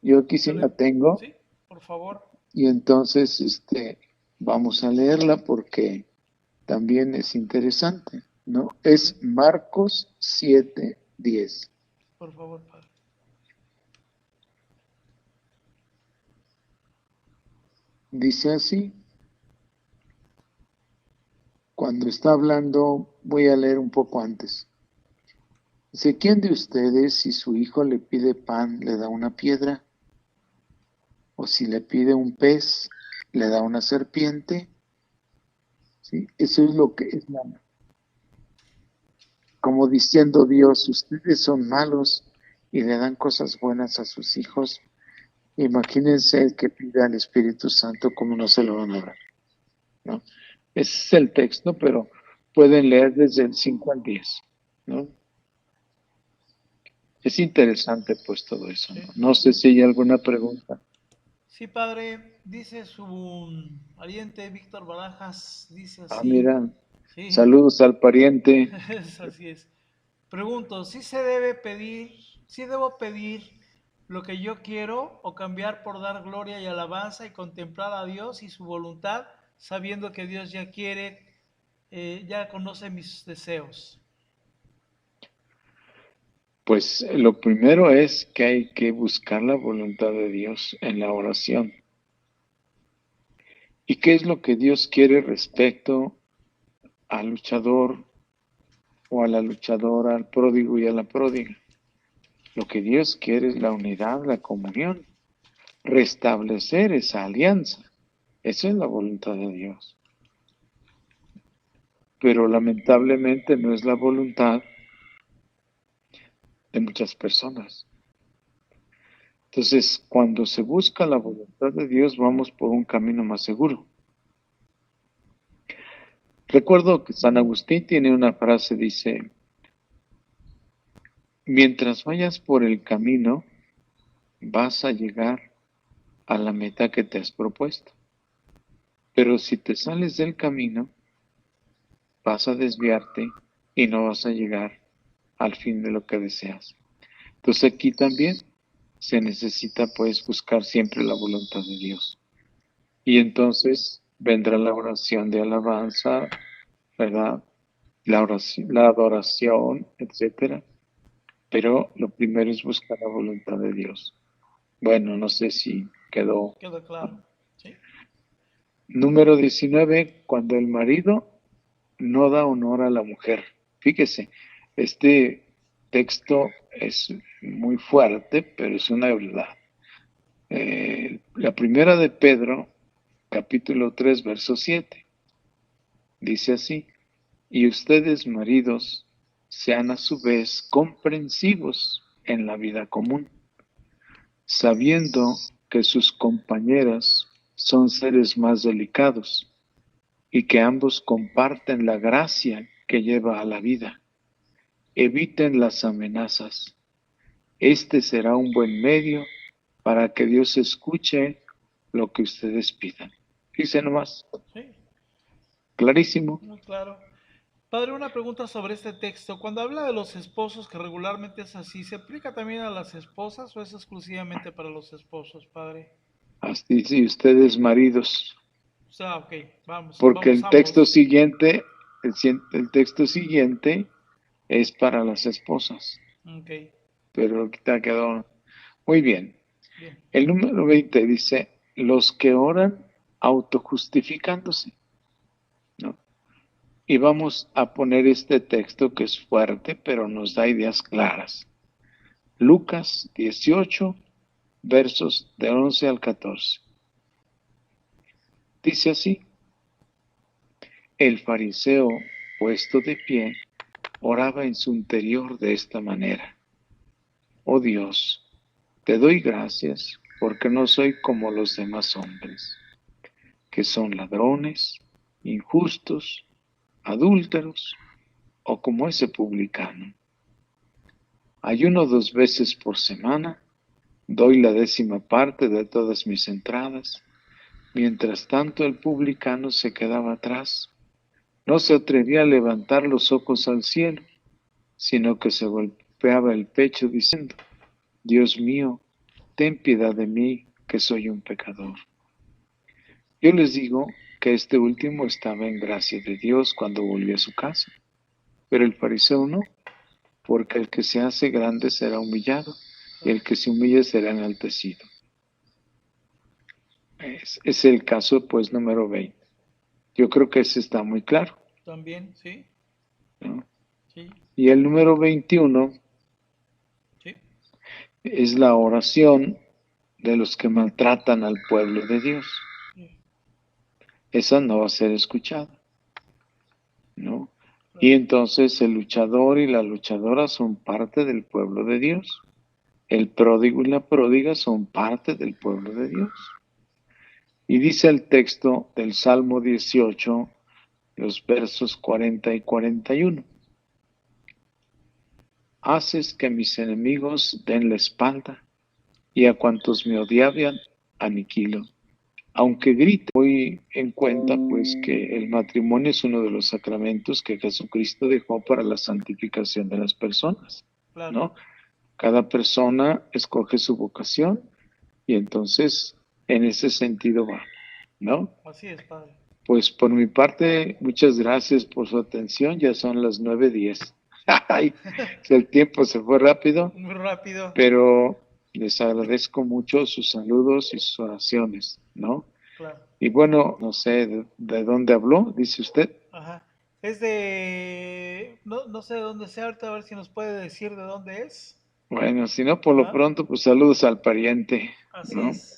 Yo aquí sí Yo la le... tengo. Sí, por favor. Y entonces vamos a leerla porque también es interesante, ¿no? Sí, Es Marcos 7:10. por favor, padre. Dice así, cuando está hablando, voy a leer un poco antes. Dice, ¿quién de ustedes si su hijo le pide pan, le da una piedra? ¿O si le pide un pez, le da una serpiente? ¿Sí? Eso es lo que es como diciendo Dios, ustedes son malos y le dan cosas buenas a sus hijos. Imagínense el que pida al Espíritu Santo, como no se lo van a dar, ¿no? Ese es el texto, pero pueden leer desde el 5 al 10, ¿no? Es interesante pues todo eso, ¿no? Sí. No sé si hay alguna pregunta. Sí, padre. Dice su pariente Víctor Barajas. Dice Ah, así. mira, Sí, saludos al pariente. así es. Pregunto, ¿si se debe pedir, si debo pedir lo que yo quiero o cambiar por dar gloria y alabanza y contemplar a Dios y su voluntad, sabiendo que Dios ya quiere, ya conoce mis deseos? Pues lo primero es que hay que buscar la voluntad de Dios en la oración. ¿Y qué es lo que Dios quiere respecto al luchador o a la luchadora, al pródigo y a la pródiga? Lo que Dios quiere es la unidad, la comunión, restablecer esa alianza. Esa es la voluntad de Dios. Pero lamentablemente no es la voluntad de muchas personas. Entonces, cuando se busca la voluntad de Dios, vamos por un camino más seguro. Recuerdo que San Agustín tiene una frase, dice, mientras vayas por el camino, vas a llegar a la meta que te has propuesto. Pero si te sales del camino, vas a desviarte y no vas a llegar al fin de lo que deseas. Entonces aquí también se necesita pues buscar siempre la voluntad de Dios. Y entonces vendrá la oración de alabanza, ¿verdad? La oración, la adoración, etcétera. Pero lo primero es buscar la voluntad de Dios. Bueno, no sé si quedó. Queda claro. ¿Sí? Número 19, cuando el marido no da honor a la mujer. Fíjese, este texto es muy fuerte, pero es una verdad. La primera de Pedro, capítulo 3, verso 7, dice así, y ustedes, maridos, sean a su vez comprensivos en la vida común, sabiendo que sus compañeras son seres más delicados y que ambos comparten la gracia que lleva a la vida. Eviten las amenazas. Este será un buen medio para que Dios escuche lo que ustedes pidan. Dice nomás, Sí, clarísimo. muy claro. Padre, una pregunta sobre este texto. Cuando habla de los esposos, que regularmente es así, ¿se aplica también a las esposas o es exclusivamente para los esposos, padre? Así dice ustedes, maridos, O sea, ok, vamos, porque vamos ambos. el texto siguiente es para las esposas, Ok, pero ahorita quedó muy bien. bien. El número 20 dice, los que oran autojustificándose, ¿no? Y vamos a poner este texto que es fuerte, pero nos da ideas claras. Lucas 18, versos de 11 al 14. Dice así, el fariseo, puesto de pie, oraba en su interior de esta manera. Oh Dios, Te doy gracias porque no soy como los demás hombres, que son ladrones, injustos, adúlteros o como ese publicano. Ayuno 2 veces por semana, doy la 10ª parte de todas mis entradas. Mientras tanto el publicano se quedaba atrás. No se atrevía a levantar los ojos al cielo, sino que se golpeaba el pecho diciendo, Dios mío, ten piedad de mí, que soy un pecador. Yo les digo que este último estaba en gracia de Dios cuando volvió a su casa, pero el fariseo no, porque el que se hace grande será humillado, y el que se humilla será enaltecido. Es el caso, pues, número 20. Yo creo que ese está muy claro, También, sí, ¿no? sí, Y el número 21 sí. es la oración de los que maltratan al pueblo de Dios. Esa no va a ser escuchada, ¿no? Y entonces el luchador y la luchadora son parte del pueblo de Dios. El pródigo y la pródiga son parte del pueblo de Dios. Y dice el texto del Salmo 18, los versos 40 y 41. Haces que mis enemigos den la espalda y a cuantos me odiaban aniquilo. Aunque grite, voy en cuenta pues que el matrimonio es uno de los sacramentos que Jesucristo dejó para la santificación de las personas, Claro. ¿no? Cada persona escoge su vocación y entonces en ese sentido va, ¿no? Así es, padre. Pues por mi parte, muchas gracias por su atención. Ya son las 9:10. Ay, el tiempo se fue rápido, Muy rápido. pero les agradezco mucho sus saludos y sus oraciones, ¿no? Claro. Y bueno, no sé de dónde habló, dice usted. Ajá. Es de... No, no sé de dónde sea, ahorita a ver si nos puede decir de dónde es. Bueno, si no, por lo ¿Ah? pronto, pues saludos al pariente, Así ¿no? es.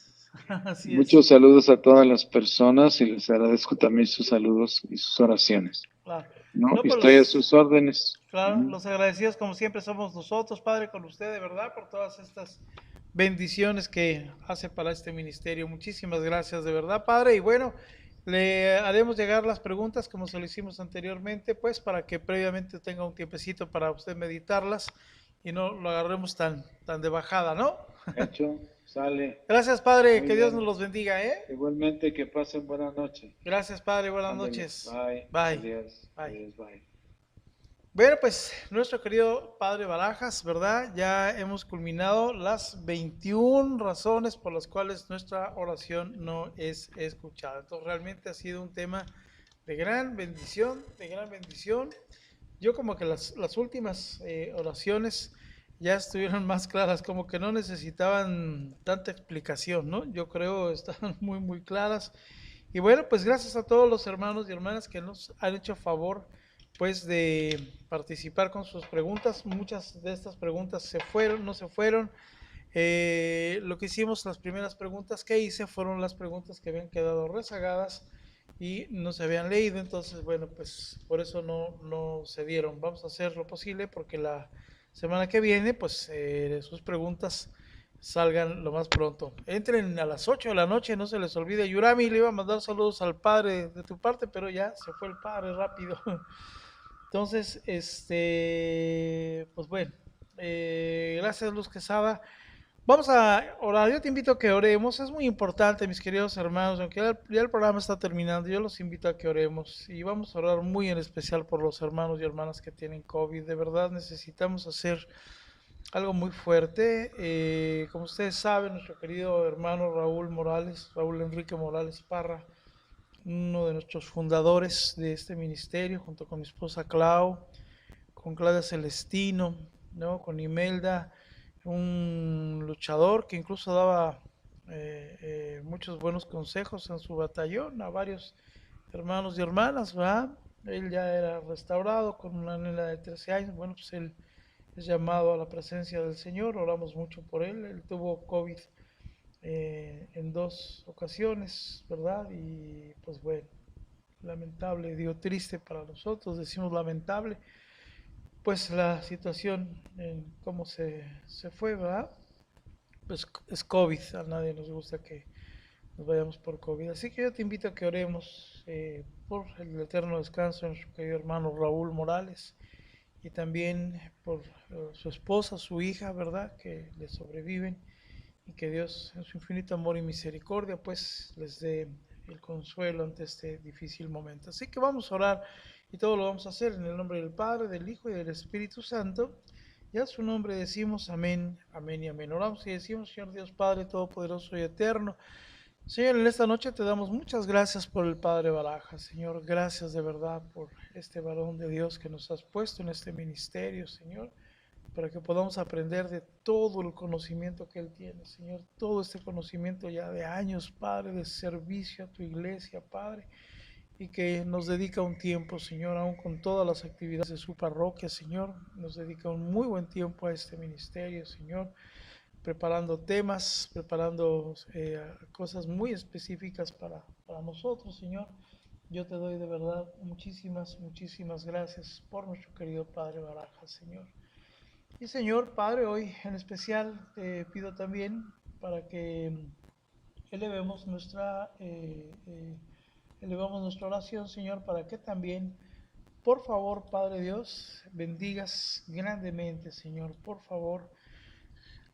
Así es. Muchos saludos a todas las personas y les agradezco también sus saludos y sus oraciones, Claro. ¿no? No, Y pues estoy a sus órdenes. claro, los agradecidos como siempre somos nosotros, Padre, con usted, de verdad, por todas estas bendiciones que hace para este ministerio. Muchísimas gracias, de verdad, Padre. Y bueno, le haremos llegar las preguntas como se lo hicimos anteriormente, pues para que previamente tenga un tiempecito para usted meditarlas y no lo agarremos tan de bajada, ¿no? Hecho, sale. Gracias, Padre, Muy que Dios bien. nos los bendiga, ¿eh? Igualmente, que pasen buena noche. Gracias, Padre, buenas Ándale. noches. Bye. Bye. Adiós. Bye. Adiós. Bye. Bueno, pues nuestro querido Padre Barajas, ¿verdad? Ya hemos culminado las 21 razones por las cuales nuestra oración no es escuchada. Entonces realmente ha sido un tema de gran bendición, de gran bendición. Yo como que las últimas oraciones ya estuvieron más claras, como que no necesitaban tanta explicación, ¿no? Yo creo estaban muy, muy claras. Y bueno, pues gracias a todos los hermanos y hermanas que nos han hecho favor pues de participar con sus preguntas. Muchas de estas preguntas se fueron, no se fueron. Lo que hicimos, las primeras preguntas que hice fueron las preguntas que habían quedado rezagadas y no se habían leído, entonces bueno, pues por eso no se dieron. Vamos a hacer lo posible porque la semana que viene, pues sus preguntas salgan lo más pronto. Entren a las 8 de la noche, no se les olvide. Yurami le iba a mandar saludos al padre de tu parte, pero ya se fue el padre rápido. Entonces, pues bueno, gracias Luz Quesada. Vamos a orar, yo te invito a que oremos, es muy importante mis queridos hermanos, aunque ya el programa está terminando, yo los invito a que oremos y vamos a orar muy en especial por los hermanos y hermanas que tienen COVID, de verdad necesitamos hacer algo muy fuerte. Como ustedes saben, nuestro querido hermano Raúl Morales, Raúl Enrique Morales Parra, uno de nuestros fundadores de este ministerio, junto con mi esposa Clau, con Claudia Celestino, ¿no? Con Imelda, un luchador que incluso daba muchos buenos consejos en su batallón a varios hermanos y hermanas, ¿verdad? Él ya era restaurado con una nena de 13 años, bueno, pues él es llamado a la presencia del Señor, oramos mucho por él, él tuvo COVID en 2 ocasiones, ¿verdad? Y pues bueno, lamentable, digo triste para nosotros, decimos lamentable, pues la situación en cómo se fue, ¿verdad? es COVID, a nadie nos gusta que nos vayamos por COVID. Así que yo te invito a que oremos por el eterno descanso de nuestro querido hermano Raúl Morales y también por su esposa, su hija, ¿verdad? Que le sobreviven y que Dios en su infinito amor y misericordia pues les dé el consuelo ante este difícil momento. Así que vamos a orar y todo lo vamos a hacer en el nombre del Padre, del Hijo y del Espíritu Santo. Y a su nombre decimos amén, amén y amén. Oramos y decimos, Señor Dios Padre Todopoderoso y Eterno, Señor, en esta noche te damos muchas gracias por el Padre Barajas. Señor, gracias de verdad por este varón de Dios que nos has puesto en este ministerio, Señor, para que podamos aprender de todo el conocimiento que Él tiene, Señor, todo este conocimiento ya de años, Padre, de servicio a tu iglesia, Padre, y que nos dedica un tiempo, Señor, aún con todas las actividades de su parroquia, Señor, nos dedica un muy buen tiempo a este ministerio, Señor, preparando temas, preparando cosas muy específicas para nosotros, Señor. Yo te doy de verdad muchísimas, muchísimas gracias por nuestro querido Padre Barajas, Señor. Y Señor Padre, hoy en especial te pido también para que elevemos elevamos nuestra oración, Señor, para que también, por favor, Padre Dios, bendigas grandemente, Señor, por favor,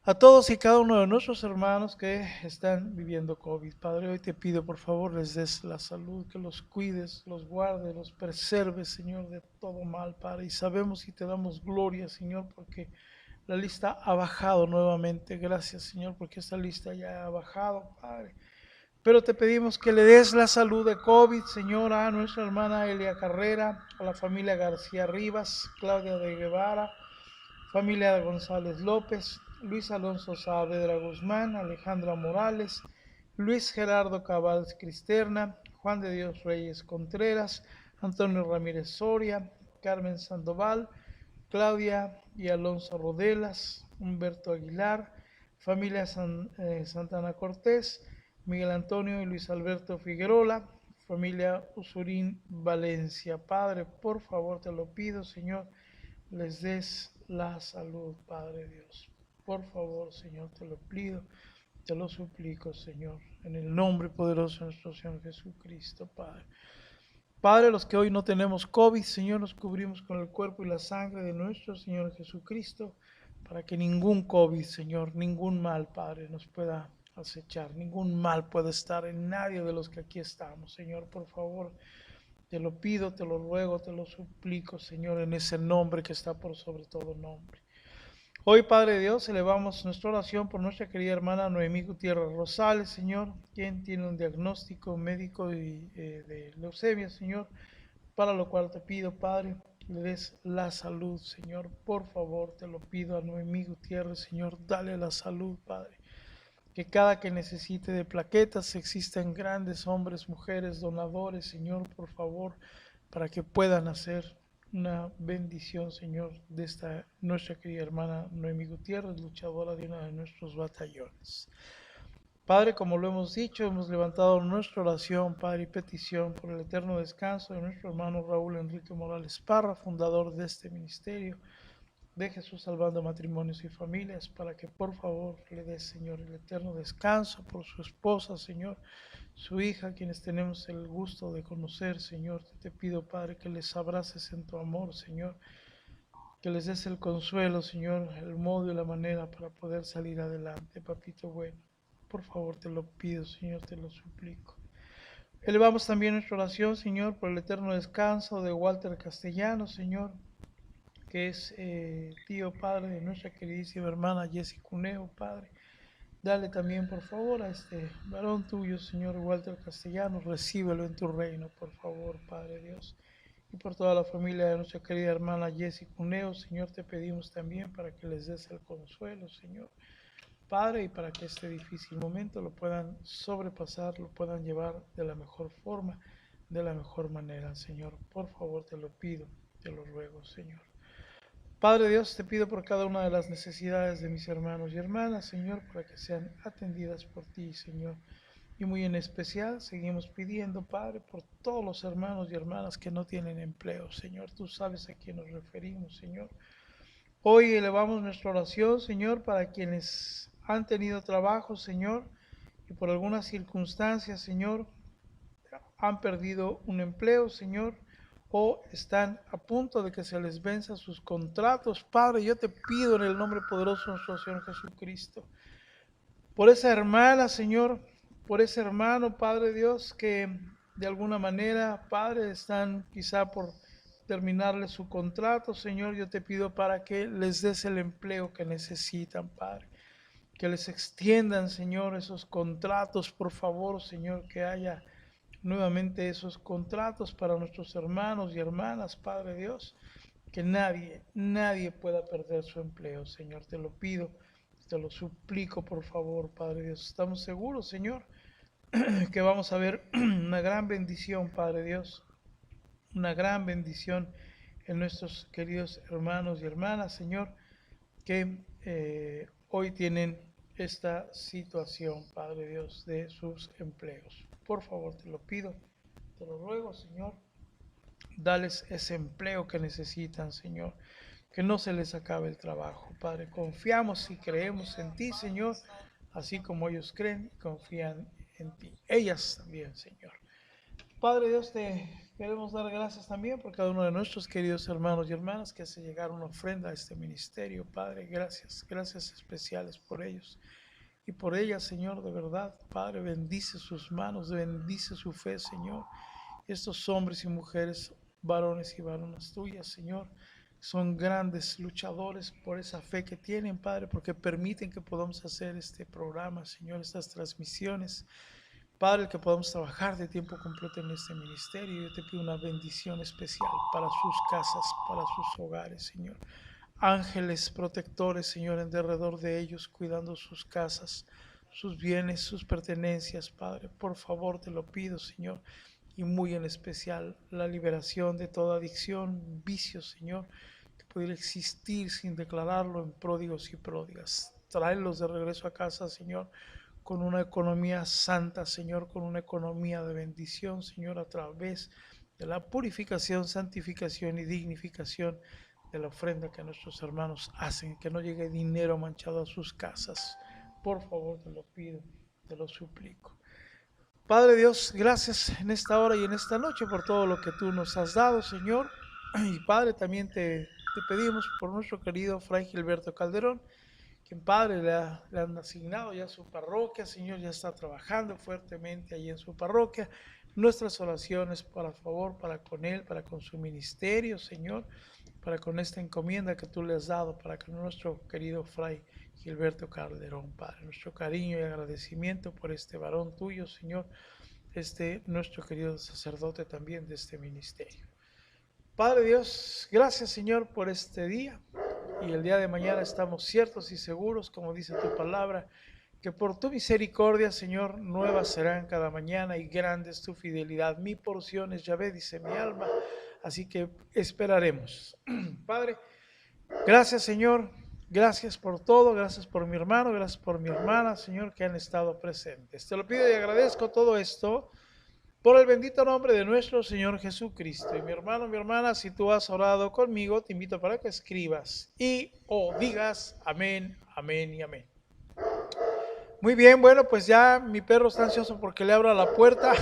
a todos y cada uno de nuestros hermanos que están viviendo COVID. Padre, hoy te pido, por favor, les des la salud, que los cuides, los guardes, los preserves, Señor, de todo mal, Padre. Y sabemos y te damos gloria, Señor, porque la lista ha bajado nuevamente. Gracias, Señor, porque esta lista ya ha bajado, Padre. Pero te pedimos que le des la salud de COVID, Señor, a nuestra hermana Elia Carrera, a la familia García Rivas, Claudia de Guevara, familia de González López, Luis Alonso Saavedra Guzmán, Alejandra Morales, Luis Gerardo Cabal Cristerna, Juan de Dios Reyes Contreras, Antonio Ramírez Soria, Carmen Sandoval, Claudia y Alonso Rodelas, Humberto Aguilar, familia Santana Cortés, Miguel Antonio y Luis Alberto Figueroa, familia Usurín Valencia. Padre, por favor te lo pido, Señor, les des la salud, Padre Dios. Por favor, Señor, te lo pido, te lo suplico, Señor, en el nombre poderoso de nuestro Señor Jesucristo, Padre. Padre, los que hoy no tenemos COVID, Señor, nos cubrimos con el cuerpo y la sangre de nuestro Señor Jesucristo, para que ningún COVID, Señor, ningún mal, Padre, nos pueda acechar, ningún mal puede estar en nadie de los que aquí estamos, Señor, por favor. Te lo pido, te lo ruego, te lo suplico, Señor, en ese nombre que está por sobre todo nombre. Hoy, Padre Dios, elevamos nuestra oración por nuestra querida hermana Noemí Gutiérrez Rosales, Señor, quien tiene un diagnóstico médico de leucemia, Señor, para lo cual te pido, Padre, le des la salud, Señor. Por favor, te lo pido a Noemí Gutiérrez, Señor, dale la salud, Padre. Que cada que necesite de plaquetas existan grandes hombres, mujeres, donadores, Señor, por favor, para que puedan hacer una bendición, Señor, de esta nuestra querida hermana Noemí Gutiérrez, luchadora de uno de nuestros batallones. Padre, como lo hemos dicho, hemos levantado nuestra oración, Padre, y petición por el eterno descanso de nuestro hermano Raúl Enrique Morales Parra, fundador de este ministerio de Jesús Salvando Matrimonios y Familias, para que por favor le des, Señor, el eterno descanso por su esposa, Señor, su hija, quienes tenemos el gusto de conocer, Señor. Te pido, Padre, que les abraces en tu amor, Señor, que les des el consuelo, Señor, el modo y la manera para poder salir adelante, papito bueno. Por favor, te lo pido, Señor, te lo suplico. Elevamos también nuestra oración, Señor, por el eterno descanso de Walter Castellano, Señor, que es tío, padre de nuestra queridísima hermana Jessie Cuneo, Padre. Dale también, por favor, a este varón tuyo, Señor Walter Castellanos, recíbelo en tu reino, por favor, Padre Dios. Y por toda la familia de nuestra querida hermana Jessie Cuneo, Señor, te pedimos también para que les des el consuelo, Señor. Padre, y para que este difícil momento lo puedan sobrepasar, lo puedan llevar de la mejor forma, de la mejor manera, Señor. Por favor, te lo pido, te lo ruego, Señor. Padre Dios, te pido por cada una de las necesidades de mis hermanos y hermanas, Señor, para que sean atendidas por ti, Señor. Y muy en especial seguimos pidiendo, Padre, por todos los hermanos y hermanas que no tienen empleo, Señor. Tú sabes a quién nos referimos, Señor. Hoy elevamos nuestra oración, Señor, para quienes han tenido trabajo, Señor, y por algunas circunstancias, Señor, han perdido un empleo, Señor, o están a punto de que se les venza sus contratos. Padre, yo te pido en el nombre poderoso de nuestro Señor Jesucristo, por esa hermana, Señor, por ese hermano, Padre Dios, que de alguna manera, Padre, están quizá por terminarle su contrato, Señor, yo te pido para que les des el empleo que necesitan, Padre. Que les extiendan, Señor, esos contratos, por favor, Señor, que haya nuevamente esos contratos para nuestros hermanos y hermanas, Padre Dios, que nadie pueda perder su empleo, Señor, te lo pido, te lo suplico, por favor, Padre Dios. Estamos seguros, Señor, que vamos a ver una gran bendición, Padre Dios, una gran bendición en nuestros queridos hermanos y hermanas, Señor, que hoy tienen esta situación, Padre Dios, de sus empleos. Por favor, te lo pido, te lo ruego, Señor, dales ese empleo que necesitan, Señor, que no se les acabe el trabajo, Padre. Confiamos y creemos en ti, Señor, así como ellos creen y confían en ti. Ellas también, Señor. Padre Dios, te queremos dar gracias también por cada uno de nuestros queridos hermanos y hermanas que hace llegar una ofrenda a este ministerio. Padre, gracias, gracias especiales por ellos y por ellas, Señor, de verdad. Padre, bendice sus manos, bendice su fe, Señor. Estos hombres y mujeres, varones y varonas tuyas, Señor, son grandes luchadores por esa fe que tienen, Padre, porque permiten que podamos hacer este programa, Señor, estas transmisiones. Padre, que podamos trabajar de tiempo completo en este ministerio. Yo te pido una bendición especial para sus casas, para sus hogares, Señor. Ángeles protectores, Señor, en derredor de ellos, cuidando sus casas, sus bienes, sus pertenencias, Padre. Por favor, te lo pido, Señor. Y muy en especial la liberación de toda adicción, vicio, Señor, que pudiera existir sin declararlo en pródigos y pródigas. Tráelos de regreso a casa, Señor, con una economía santa, Señor, con una economía de bendición, Señor, a través de la purificación, santificación y dignificación de la ofrenda que nuestros hermanos hacen, que no llegue dinero manchado a sus casas. Por favor, te lo pido, te lo suplico. Padre Dios, gracias en esta hora y en esta noche por todo lo que tú nos has dado, Señor. Y Padre, también te pedimos por nuestro querido Fray Gilberto Calderón, quien Padre le han asignado ya su parroquia, Señor, ya está trabajando fuertemente ahí en su parroquia. Nuestras oraciones, por favor, para con él, para con su ministerio, Señor, para con esta encomienda que tú le has dado, para con nuestro querido Fray Gilberto Calderón, Padre. Nuestro cariño y agradecimiento por este varón tuyo, Señor, nuestro querido sacerdote también de este ministerio. Padre Dios, gracias, Señor, por este día. Y el día de mañana estamos ciertos y seguros, como dice tu palabra, que por tu misericordia, Señor, nuevas serán cada mañana y grande es tu fidelidad. Mi porción es Yahvé, dice mi alma, así que esperaremos. Padre, gracias, Señor, gracias por todo, gracias por mi hermano, gracias por mi hermana, Señor, que han estado presentes. Te lo pido y agradezco todo esto por el bendito nombre de nuestro Señor Jesucristo. Y mi hermano, mi hermana, si tú has orado conmigo, te invito para que escribas y o digas amén, amén y amén. Muy bien, bueno, pues ya mi perro está ansioso porque le abra la puerta.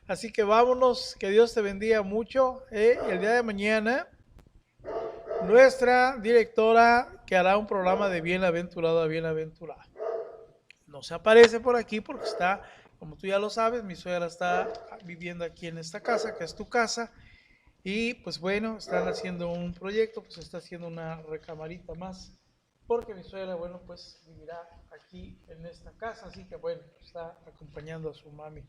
Así que vámonos, que Dios te bendiga mucho. Y el día de mañana, nuestra directora que hará un programa de bienaventurado a bienaventurado. No se aparece por aquí porque está, como tú ya lo sabes, mi suegra está viviendo aquí en esta casa, que es tu casa, y pues bueno, están haciendo un proyecto, pues está haciendo una recamarita más, porque mi suegra, bueno, pues vivirá aquí en esta casa, así que bueno, está acompañando a su mami,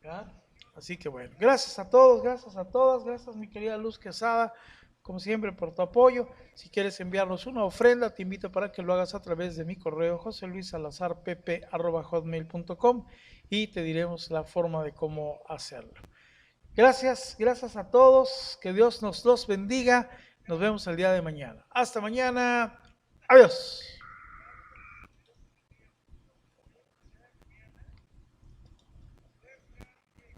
¿verdad? Así que bueno, gracias a todos, gracias a todas, gracias mi querida Luz Quesada, como siempre, por tu apoyo. Si quieres enviarnos una ofrenda, te invito para que lo hagas a través de mi correo joseluisalazarpp@hotmail.com y te diremos la forma de cómo hacerlo. Gracias, gracias a todos. Que Dios nos los bendiga. Nos vemos el día de mañana. Hasta mañana. Adiós.